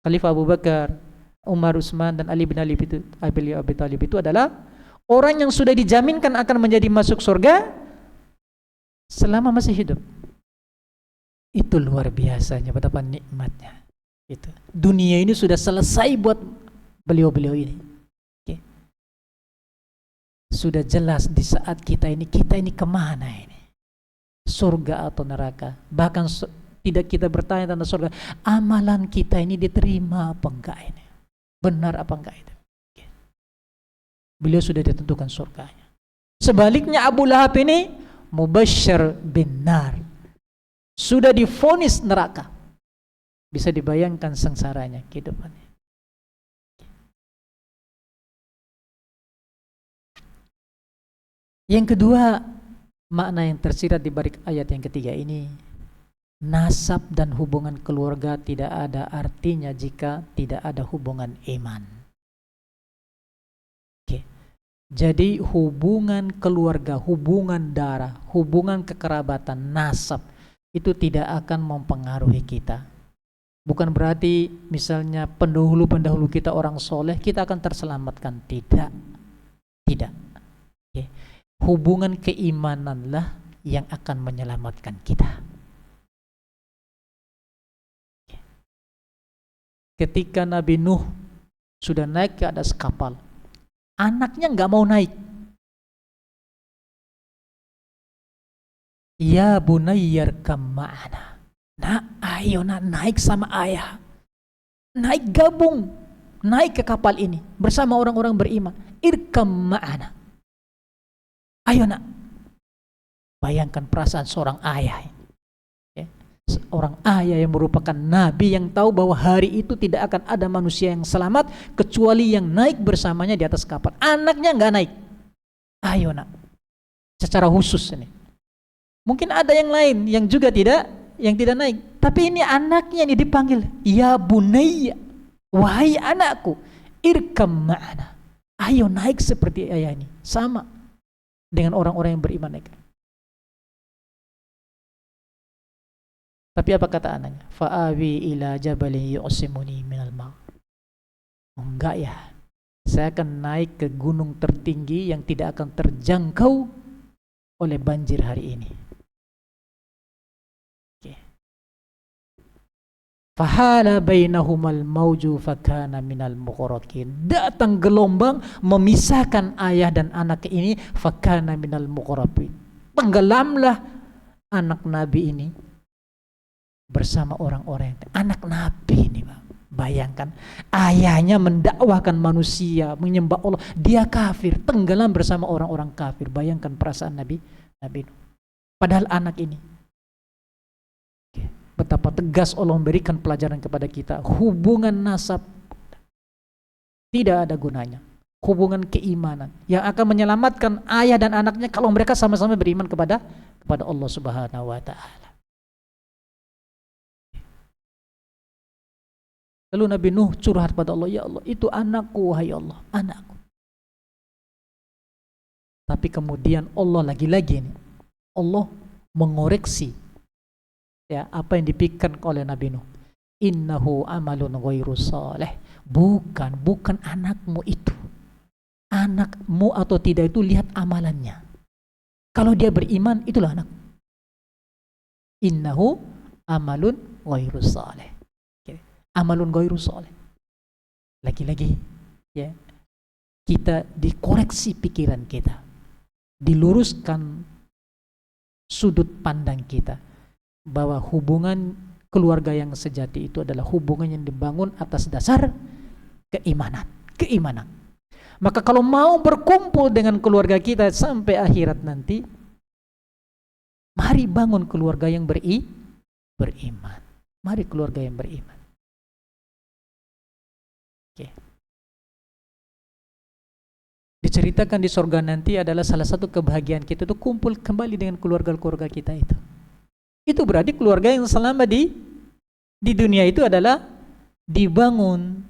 Khalifah Abu Bakar, Umar, Utsman dan Ali bin Abi Thalib itu adalah orang yang sudah dijaminkan akan menjadi masuk surga selama masih hidup. Itu luar biasanya, betapa nikmatnya. Gitu. Dunia ini sudah selesai buat beliau-beliau ini. Okay. Sudah jelas di saat kita ini kemana ini? Surga atau neraka? Bahkan tidak kita bertanya tentang surga, amalan kita ini diterima apa enggak ini? Benar apa enggak itu? Okay. Beliau sudah ditentukan surganya. Sebaliknya Abu Lahab ini mubasysyir bin nar. Sudah divonis neraka. Bisa dibayangkan sengsaranya kehidupannya. Yang kedua, makna yang tersirat di balik ayat yang ketiga ini, nasab dan hubungan keluarga tidak ada artinya jika tidak ada hubungan iman. Oke. Jadi hubungan keluarga, hubungan darah, hubungan kekerabatan, nasab itu tidak akan mempengaruhi kita. Bukan berarti misalnya pendahulu kita orang soleh, kita akan terselamatkan. Tidak. Okay. Hubungan keimananlah yang akan menyelamatkan kita. Okay. Ketika Nabi Nuh sudah naik ke atas kapal, anaknya gak mau naik. Ya bunayyarkam ma'ana. Nak, ayo nak naik sama ayah. Naik gabung. Naik ke kapal ini bersama orang-orang beriman. Irkam ma'ana. Ayo nak. Bayangkan perasaan seorang ayah. Ya. Seorang ayah yang merupakan nabi yang tahu bahwa hari itu tidak akan ada manusia yang selamat kecuali yang naik bersamanya di atas kapal. Anaknya nggak naik. Ayo nak. Secara khusus ini. Mungkin ada yang lain yang juga tidak naik. Tapi ini anaknya ini dipanggil, ya bunayya, wahai anakku, irkam ma'ana. Ayo naik seperti ayah ini. Sama dengan orang-orang yang beriman naik. Tapi apa kata anaknya? Fa'awi ila jabalin yu'simuni minal ma'. Enggak ya. Saya akan naik ke gunung tertinggi yang tidak akan terjangkau oleh banjir hari ini. Fahala bainahumal mauju fakana minal mughraqin. Datang gelombang memisahkan ayah dan anak ini, fakana minal mughraqin. Tenggelamlah anak Nabi ini bersama orang-orang anak Nabi ini, Bang. Bayangkan ayahnya mendakwahkan manusia menyembah Allah, dia kafir, tenggelam bersama orang-orang kafir. Bayangkan perasaan Nabi. Padahal anak ini, betapa tegas Allah memberikan pelajaran kepada kita. Hubungan nasab tidak ada gunanya. Hubungan keimanan yang akan menyelamatkan ayah dan anaknya kalau mereka sama-sama beriman kepada Allah Subhanahu wa taala. Lalu Nabi Nuh curhat pada Allah, ya Allah, itu anakku, wahai Allah, anakku. Tapi kemudian Allah lagi-lagi ini, Allah mengoreksi Ya, apa yang dipikirkan oleh Nabi Nuh? Innahu amalun ghairu saleh. Bukan anakmu itu. Anakmu atau tidak itu lihat amalannya. Kalau dia beriman, itulah anak. Innahu amalun ghairu saleh. Amalun ghairu saleh. Lagi-lagi ya, kita dikoreksi pikiran kita, diluruskan sudut pandang kita bahwa hubungan keluarga yang sejati itu adalah hubungan yang dibangun atas dasar keimanan. Maka kalau mau berkumpul dengan keluarga kita sampai akhirat nanti, mari bangun keluarga yang beriman. Mari keluarga yang beriman. Oke. Diceritakan di surga nanti adalah salah satu kebahagiaan kita itu kumpul kembali dengan keluarga-keluarga kita itu. Itu berarti keluarga yang selama di dunia itu adalah dibangun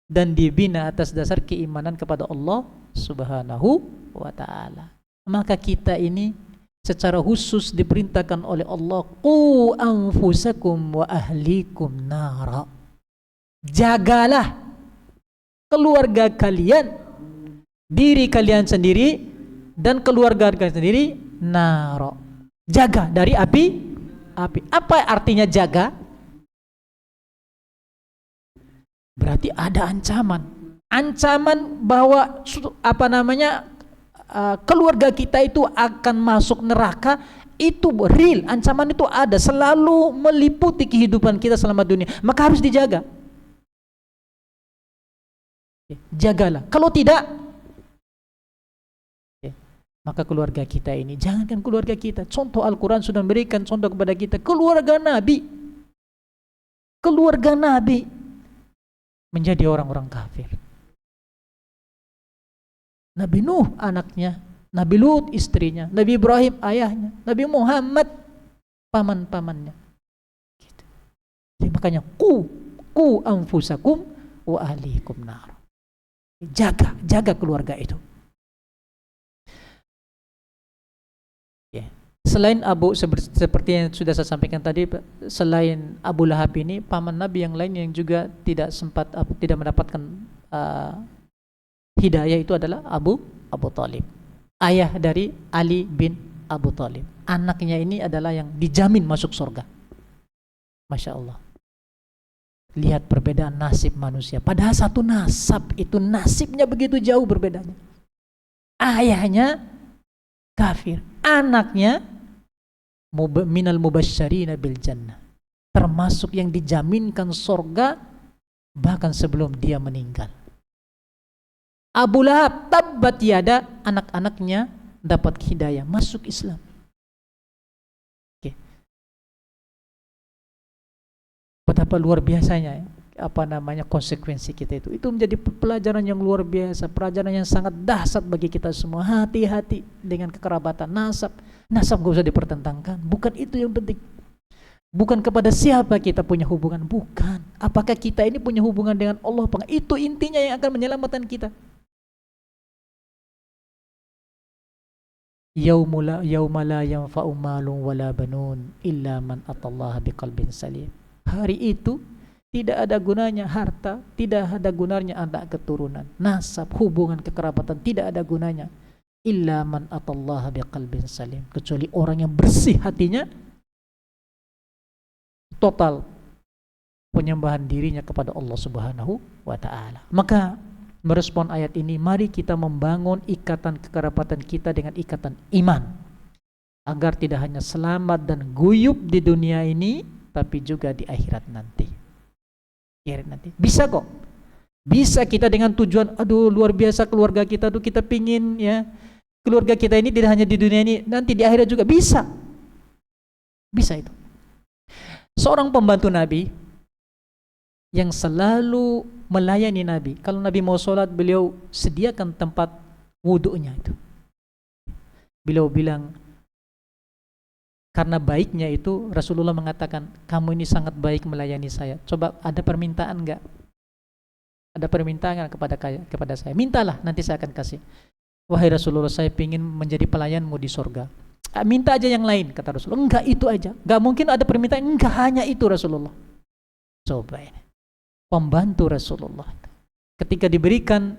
dan dibina atas dasar keimanan kepada Allah Subhanahu wa ta'ala. Maka kita ini secara khusus diperintahkan oleh Allah, qu anfusakum wa ahlikum nara. Jagalah keluarga kalian, diri kalian sendiri dan keluarga kalian sendiri, nara. Jaga dari api. Apa artinya jaga? Berarti ada ancaman bahwa keluarga kita itu akan masuk neraka. Itu real, ancaman itu ada, selalu meliputi kehidupan kita selama dunia, maka harus dijaga. Jagalah, kalau tidak maka keluarga kita ini, jangankan keluarga kita, contoh Al-Quran sudah memberikan contoh kepada kita, keluarga Nabi menjadi orang-orang kafir. Nabi Nuh anaknya, Nabi Lut istrinya, Nabi Ibrahim ayahnya, Nabi Muhammad paman-pamannya. Gitu. Jadi makanya ku anfusakum wa ahlikum nar. Jaga keluarga itu. Ya. Selain seperti yang sudah saya sampaikan tadi, selain Abu Lahab ini, paman Nabi yang lain yang juga tidak mendapatkan hidayah itu adalah Abu Thalib, ayah dari Ali bin Abu Thalib. Anaknya ini adalah yang dijamin masuk surga. Masya Allah. Lihat perbedaan nasib manusia. Padahal satu nasab itu nasibnya begitu jauh berbedanya. Ayahnya kafir, anaknya minal mubasysyirina bil jannah, termasuk yang dijaminkan surga bahkan sebelum dia meninggal. Abu Lahab tabbat yada, anak-anaknya dapat hidayah masuk Islam. Oke. Betapa luar biasanya konsekuensi kita itu menjadi pelajaran yang luar biasa, pelajaran yang sangat dahsyat bagi kita semua. Hati-hati dengan kekerabatan. Nasab gak usah dipertentangkan, bukan itu yang penting. Bukan kepada siapa kita punya hubungan, bukan. Apakah kita ini punya hubungan dengan Allah? Itu intinya yang akan menyelamatkan kita. Yauma la yanfa'u malun wala banun illa man atallaha biqalbin salim. Hari itu tidak ada gunanya harta, tidak ada gunanya anak keturunan, nasab, hubungan kekerabatan, tidak ada gunanya illa man atallaha biqalbin salim, kecuali orang yang bersih hatinya, total penyembahan dirinya kepada Allah Subhanahu wa ta'ala. Maka merespon ayat ini, mari kita membangun ikatan kekerabatan kita dengan ikatan iman, agar tidak hanya selamat dan guyub di dunia ini, tapi juga di akhirat nanti. Bisa kok. Bisa kita dengan tujuan, luar biasa keluarga kita tuh, kita pingin ya keluarga kita ini tidak hanya di dunia ini, nanti di akhirat juga bisa. Bisa itu. Seorang pembantu Nabi yang selalu melayani Nabi. Kalau Nabi mau sholat, beliau sediakan tempat wudhunya itu. Beliau bilang, karena baiknya itu Rasulullah mengatakan, kamu ini sangat baik melayani saya. Coba ada permintaan enggak? Ada permintaan kepada saya? Mintalah, nanti saya akan kasih. Wahai Rasulullah, saya ingin menjadi pelayanmu di surga. Minta aja yang lain, kata Rasulullah. Enggak, itu aja. Enggak mungkin ada permintaan, enggak, hanya itu Rasulullah. Coba ini. Pembantu Rasulullah. Ketika diberikan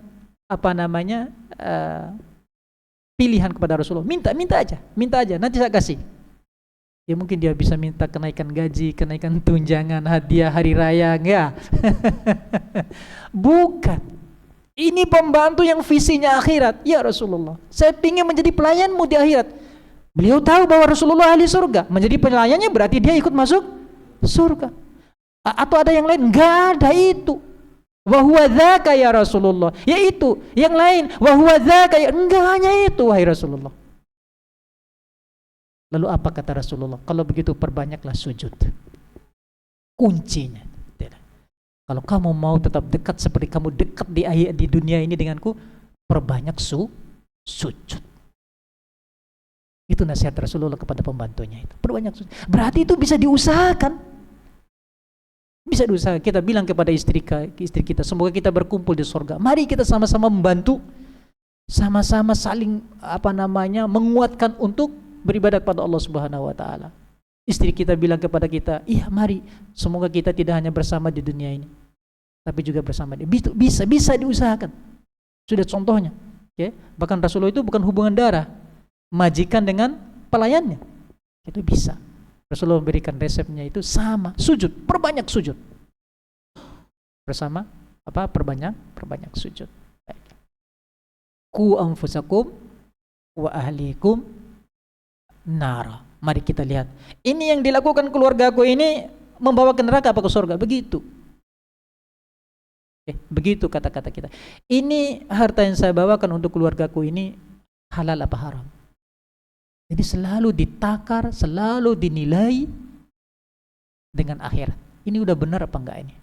pilihan kepada Rasulullah, minta aja, nanti saya kasih. Ya mungkin dia bisa minta kenaikan gaji, kenaikan tunjangan, hadiah hari raya, enggak. Bukan. Ini pembantu yang visinya akhirat. Ya Rasulullah, saya ingin menjadi pelayanmu di akhirat. Beliau tahu bahwa Rasulullah ahli surga. Menjadi pelayannya berarti dia ikut masuk surga. Atau ada yang lain? Enggak ada itu. Wa huwa dzaka ya Rasulullah. Yaitu yang lain. Wa huwa dzaka, enggak hanya itu wahai Rasulullah. Lalu apa kata Rasulullah? Kalau begitu perbanyaklah sujud. Kuncinya. Kalau kamu mau tetap dekat seperti kamu dekat di dunia ini denganku, perbanyak sujud. Itu nasihat Rasulullah kepada pembantunya itu. Perbanyak sujud. Berarti itu bisa diusahakan. Bisa diusahakan. Kita bilang kepada istri kita, semoga kita berkumpul di surga. Mari kita sama-sama membantu, sama-sama saling menguatkan untuk beribadah kepada Allah Subhanahu wa taala. Istri kita bilang kepada kita, iya mari, semoga kita tidak hanya bersama di dunia ini, tapi juga bersama dia. Bisa diusahakan. Sudah contohnya. Okay? Bahkan Rasulullah itu bukan hubungan darah, majikan dengan pelayannya. Itu bisa. Rasulullah memberikan resepnya itu sama, sujud, perbanyak sujud. Bersama perbanyak sujud. Ku anfusakum wa ahlikum nara. Mari kita lihat. Ini yang dilakukan keluargaku ini membawa ke neraka apa ke surga? Begitu. Begitu kata-kata kita. Ini harta yang saya bawakan untuk keluargaku ini halal apa haram? Jadi selalu ditakar, selalu dinilai dengan akhirat. Ini udah benar apa enggak ini?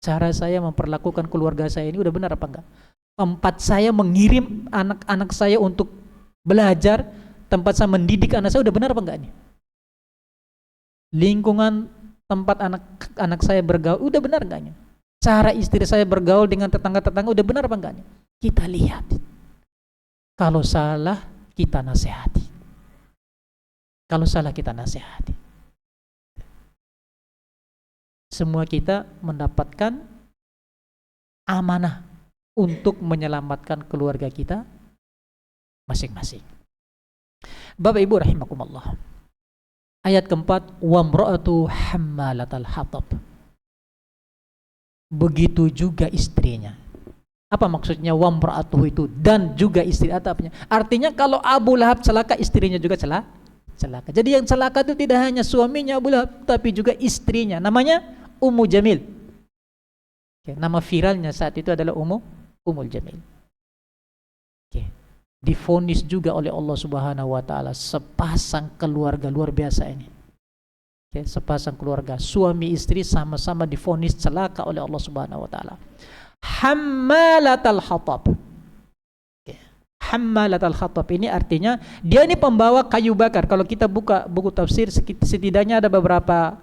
Cara saya memperlakukan keluarga saya ini udah benar apa enggak? Tempat saya mengirim anak-anak saya untuk belajar, tempat saya mendidik anak saya udah benar apa enggak ini? Lingkungan tempat anak saya bergaul udah benar enggak ini? Cara istri saya bergaul dengan tetangga-tetangga udah benar apa enggak ini? Kita lihat. Kalau salah kita nasihati. Kalau salah kita nasihati. Semua kita mendapatkan amanah untuk menyelamatkan keluarga kita masing-masing. Bapak Ibu rahimakumullah. Ayat keempat, wamra'atu hammalatal hatab. Begitu juga istrinya. Apa maksudnya wamra'atuhu itu dan juga istri atapnya? Artinya kalau Abu Lahab celaka, istrinya juga celaka. Jadi yang celaka itu tidak hanya suaminya Abu Lahab, tapi juga istrinya. Namanya Ummu Jamil. Nama viralnya saat itu adalah Ummul Jamil. Divonis juga oleh Allah Subhanahu wa taala sepasang keluarga luar biasa ini. Sepasang keluarga suami istri sama-sama divonis celaka oleh Allah Subhanahu wa taala. Hammalatal hatab. Hammalatal hatab ini artinya dia ini pembawa kayu bakar. Kalau kita buka buku tafsir setidaknya ada beberapa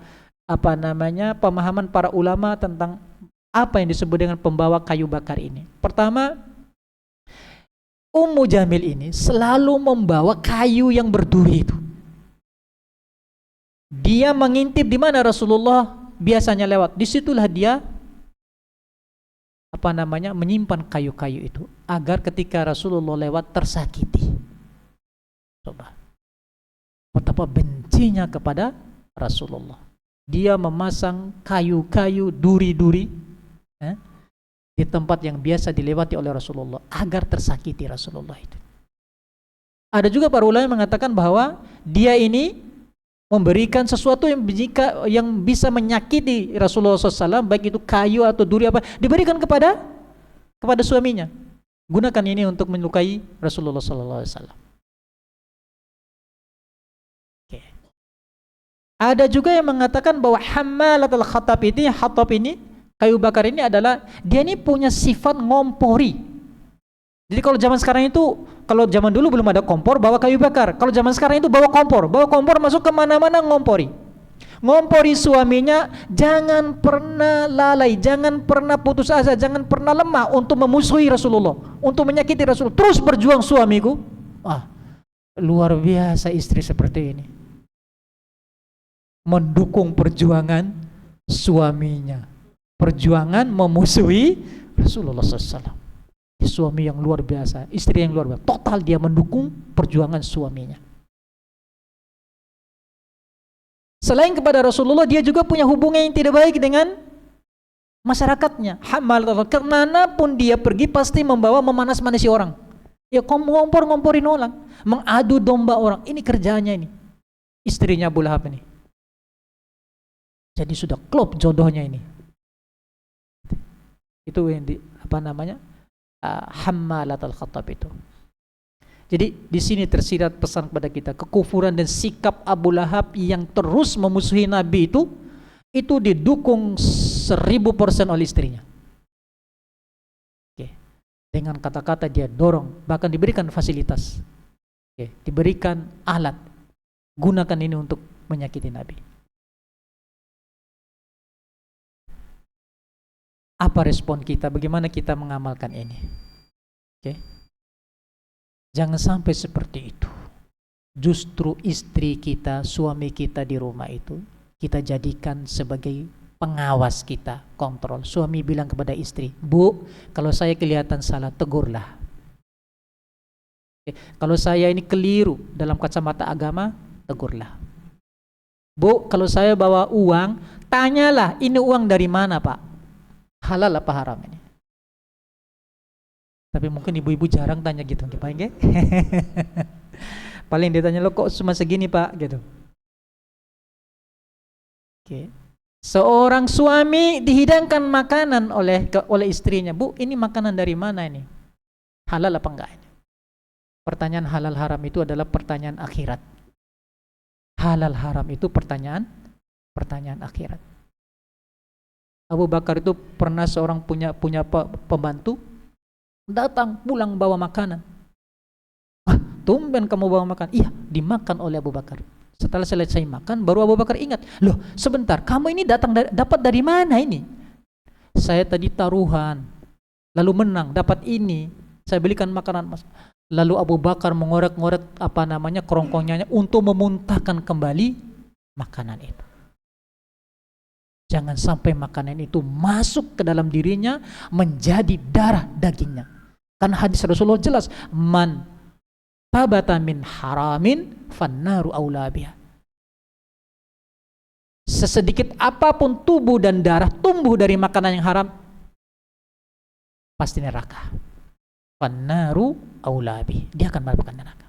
pemahaman para ulama tentang apa yang disebut dengan pembawa kayu bakar ini. Pertama, Ummu Jamil ini selalu membawa kayu yang berduri itu. Dia mengintip di mana Rasulullah biasanya lewat. Disitulah dia menyimpan kayu-kayu itu agar ketika Rasulullah lewat tersakiti. Coba. Betapa bencinya kepada Rasulullah. Dia memasang kayu-kayu, duri-duri di tempat yang biasa dilewati oleh Rasulullah agar tersakiti Rasulullah itu. Ada juga para ulama yang mengatakan bahwa dia ini memberikan sesuatu yang bisa menyakiti Rasulullah SAW, baik itu kayu atau duri diberikan kepada suaminya. Gunakan ini untuk melukai Rasulullah SAW. Ada juga yang mengatakan bahwa hammalatul hatab ini kayu bakar ini adalah dia ini punya sifat ngompori. Jadi kalau zaman dulu belum ada kompor, bawa kayu bakar. Kalau zaman sekarang itu bawa kompor masuk ke mana-mana ngompori suaminya. Jangan pernah lalai, jangan pernah putus asa, jangan pernah lemah untuk memusuhi Rasulullah, untuk menyakiti Rasulullah. Terus berjuang suamiku. Luar biasa istri seperti ini. Mendukung perjuangan suaminya. Perjuangan memusuhi Rasulullah SAW. Suami yang luar biasa, istri yang luar biasa. Total dia mendukung perjuangan suaminya. Selain kepada Rasulullah, dia juga punya hubungan yang tidak baik dengan masyarakatnya. Kemanapun dia pergi pasti memanas-manasi orang. Ya ngompor-ngomporin orang, mengadu domba orang. Ini kerjaannya ini. Istrinya Abu Lahab ini. Jadi sudah klop jodohnya ini. Itu yang Hammalatul Khatab itu. Jadi di sini tersirat pesan kepada kita, kekufuran dan sikap Abu Lahab yang terus memusuhi Nabi itu didukung 1000% oleh istrinya. Oke. Dengan kata-kata dia dorong, bahkan diberikan fasilitas. Oke. Diberikan alat. Gunakan ini untuk menyakiti Nabi. Apa respon kita? Bagaimana kita mengamalkan ini? Oke. Jangan sampai seperti itu. Justru istri kita, suami kita di rumah itu kita jadikan sebagai pengawas kita, kontrol. Suami bilang kepada istri, "Bu, kalau saya kelihatan salah, tegurlah. Kalau saya ini keliru dalam kacamata agama, tegurlah. Bu, kalau saya bawa uang, tanyalah, ini uang dari mana, Pak? Halal apa haram ini?" Tapi mungkin ibu-ibu jarang tanya gitu, Pak, nggih? Paling dia tanya, "Lo kok cuma segini, Pak?" gitu. Oke. Seorang suami dihidangkan makanan oleh istrinya, "Bu, ini makanan dari mana ini? Halal apa enggak ini?" Pertanyaan halal haram itu adalah pertanyaan akhirat. Halal haram itu pertanyaan akhirat. Abu Bakar itu pernah seorang punya pembantu datang pulang bawa makanan. Tumben kamu bawa makan? Iya, dimakan oleh Abu Bakar. Setelah selesai makan, baru Abu Bakar ingat, "Loh, sebentar, kamu ini dapat dari mana ini?" "Saya tadi taruhan, lalu menang, dapat ini. Saya belikan makanan, Mas." Lalu Abu Bakar mengorek-ngorek kerongkongannya untuk memuntahkan kembali makanan itu. Jangan sampai makanan itu masuk ke dalam dirinya menjadi darah dagingnya. Karena hadis Rasulullah jelas, "Man tabata min haramin fannaru aula biha." Sesedikit apapun tubuh dan darah tumbuh dari makanan yang haram, pasti neraka. Fannaru aula biha. Dia akan masuk neraka.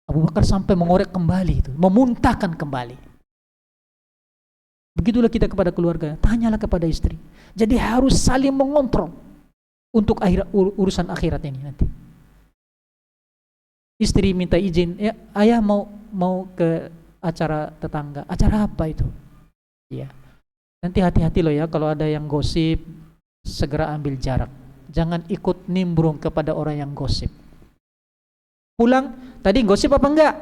Abu Bakar sampai mengorek kembali itu, memuntahkan kembali. Begitulah kita kepada keluarga, tanyalah kepada istri. Jadi harus saling mengontrol untuk urusan akhirat ini nanti. Istri minta izin, "Ya, ayah mau ke acara tetangga." "Acara apa itu?" "Ya." "Nanti hati-hati loh ya, kalau ada yang gosip, segera ambil jarak. Jangan ikut nimbrung kepada orang yang gosip." Pulang, "Tadi gosip apa enggak?"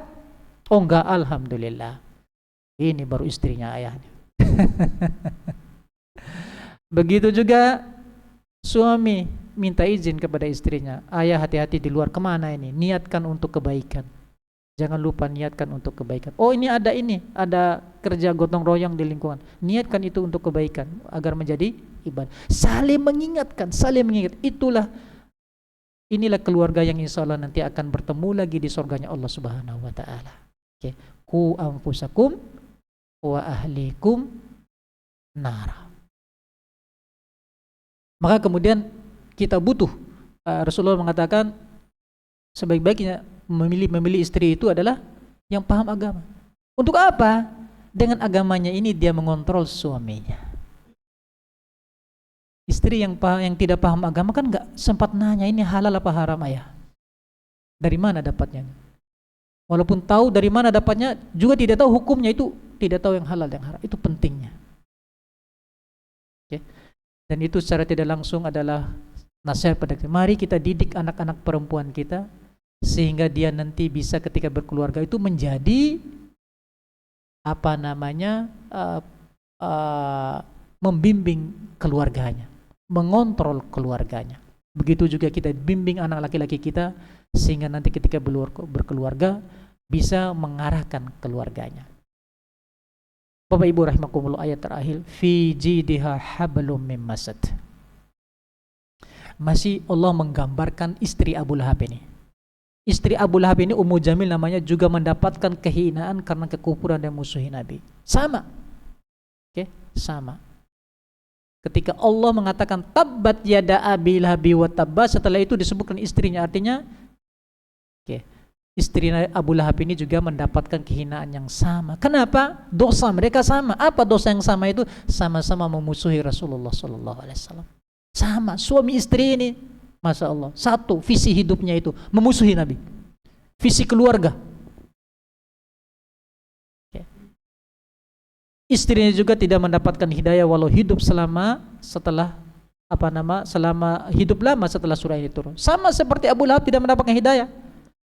"Oh enggak, alhamdulillah." Ini baru istrinya ayahnya. Begitu juga suami minta izin kepada istrinya, "Ayah hati-hati di luar." "Kemana ini?" "Niatkan untuk kebaikan. Jangan lupa niatkan untuk kebaikan." "Oh, ini ada kerja gotong royong di lingkungan." "Niatkan itu untuk kebaikan agar menjadi ibadah." Saling mengingatkan. Inilah keluarga yang insya Allah nanti akan bertemu lagi di surganya Allah Subhanahu wa Ta'ala. Oke. Qu anfusakum wa ahlikum nara. Maka kemudian kita butuh, Rasulullah mengatakan sebaik-baiknya memilih istri itu adalah yang paham agama. Untuk apa? Dengan agamanya ini dia mengontrol suaminya. Istri yang tidak paham agama kan nggak sempat nanya, "Ini halal apa haram, ayah? Dari mana dapatnya?" Walaupun tahu dari mana dapatnya, juga tidak tahu hukumnya, itu tidak tahu yang halal yang haram. Itu pentingnya. Oke. Dan itu secara tidak langsung adalah nasihat pada kita. Mari kita didik anak-anak perempuan kita sehingga dia nanti bisa ketika berkeluarga itu menjadi membimbing keluarganya, mengontrol keluarganya. Begitu juga kita bimbing anak laki-laki kita sehingga nanti ketika berkeluarga bisa mengarahkan keluarganya. Bapak Ibu rahimakumullah, ayat terakhir, fi jidha hablum mim masad. Masih Allah menggambarkan istri Abu Lahab ini. Istri Abu Lahab ini Ummu Jamil namanya, juga mendapatkan kehinaan karena kekufuran dan musuhi Nabi. Sama. Oke, sama. Ketika Allah mengatakan tabbat yada abi lahabi wa tabba, setelah itu disebutkan istrinya, artinya istri Abu Lahab ini juga mendapatkan kehinaan yang sama. Kenapa? Dosa mereka sama. Apa dosa yang sama itu? Sama-sama memusuhi Rasulullah SAW. Sama, suami istri ini, Masya Allah, satu visi hidupnya itu memusuhi Nabi, visi keluarga. Istrinya juga tidak mendapatkan hidayah walau hidup selama hidup lama setelah surah ini turun. Sama seperti Abu Lahab tidak mendapatkan hidayah,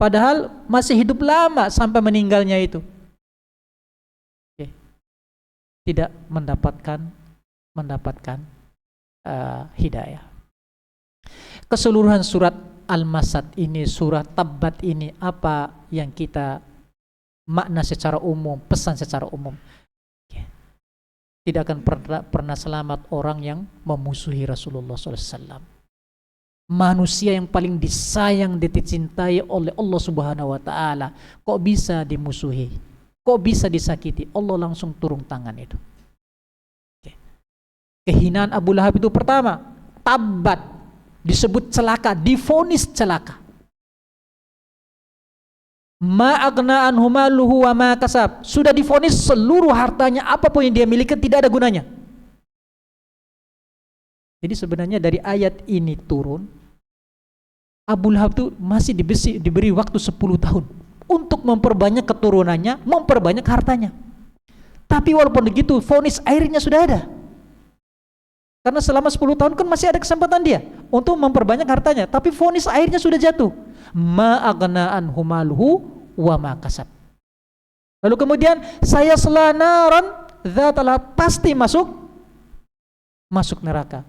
padahal masih hidup lama sampai meninggalnya itu. Tidak mendapatkan hidayah. Keseluruhan surat Al-Masad ini, surat Tabbat ini, apa yang kita makna secara umum, pesan secara umum? Tidak akan pernah selamat orang yang memusuhi Rasulullah SAW. Manusia yang paling disayang, dicintai oleh Allah Subhanahu wa Ta'ala, kok bisa dimusuhi, kok bisa disakiti? Allah langsung turun tangan itu. Kehinaan Abu Lahab itu pertama, tabbat, disebut celaka, divonis celaka. Ma agna anhu maluhu wa ma kasab, sudah divonis seluruh hartanya, apapun yang dia miliki tidak ada gunanya. Jadi sebenarnya dari ayat ini turun, Abu Lahab itu masih diberi waktu 10 tahun untuk memperbanyak keturunannya, memperbanyak hartanya. Tapi walaupun begitu, vonis akhirnya sudah ada. Karena selama 10 tahun kan masih ada kesempatan dia untuk memperbanyak hartanya, tapi vonis akhirnya sudah jatuh. Ma aghna anhu maluhu wa ma kasab. Lalu kemudian saya selanaran dzatalah, pasti masuk neraka.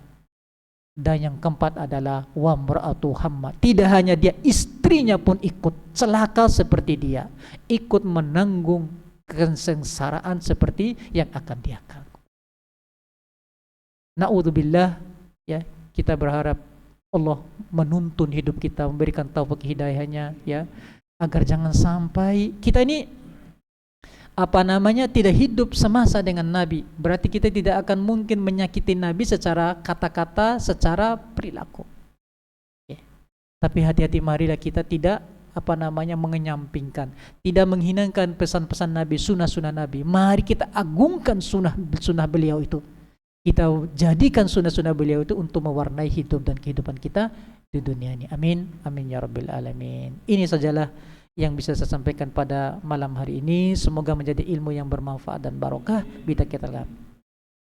Dan yang keempat adalah wa mar'atu hamma. Tidak hanya dia, istrinya pun ikut celaka seperti dia, ikut menanggung kesengsaraan seperti yang akan dia tanggung. Na'udzubillah, ya, kita berharap Allah menuntun hidup kita, memberikan taufik hidayahnya, ya, agar jangan sampai kita ini tidak hidup semasa dengan Nabi. Berarti kita tidak akan mungkin menyakiti Nabi secara kata-kata, secara perilaku. Tapi hati-hati, marilah kita tidak mengenyampingkan, tidak menghinakan pesan-pesan Nabi, sunnah-sunnah Nabi. Mari kita agungkan sunnah beliau itu. Kita jadikan sunnah-sunnah beliau itu untuk mewarnai hidup dan kehidupan kita di dunia ini. Amin, amin ya rabbil alamin. Ini sajalah yang bisa saya sampaikan pada malam hari ini. Semoga menjadi ilmu yang bermanfaat dan barokah. Bita kita lah.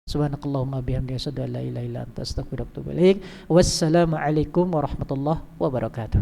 Subhanakallahumma bihamdika asyhadu an la ilaha illa anta astaghfiruka wa atubu ilaik. Wassalamualaikum warahmatullahi wabarakatuh.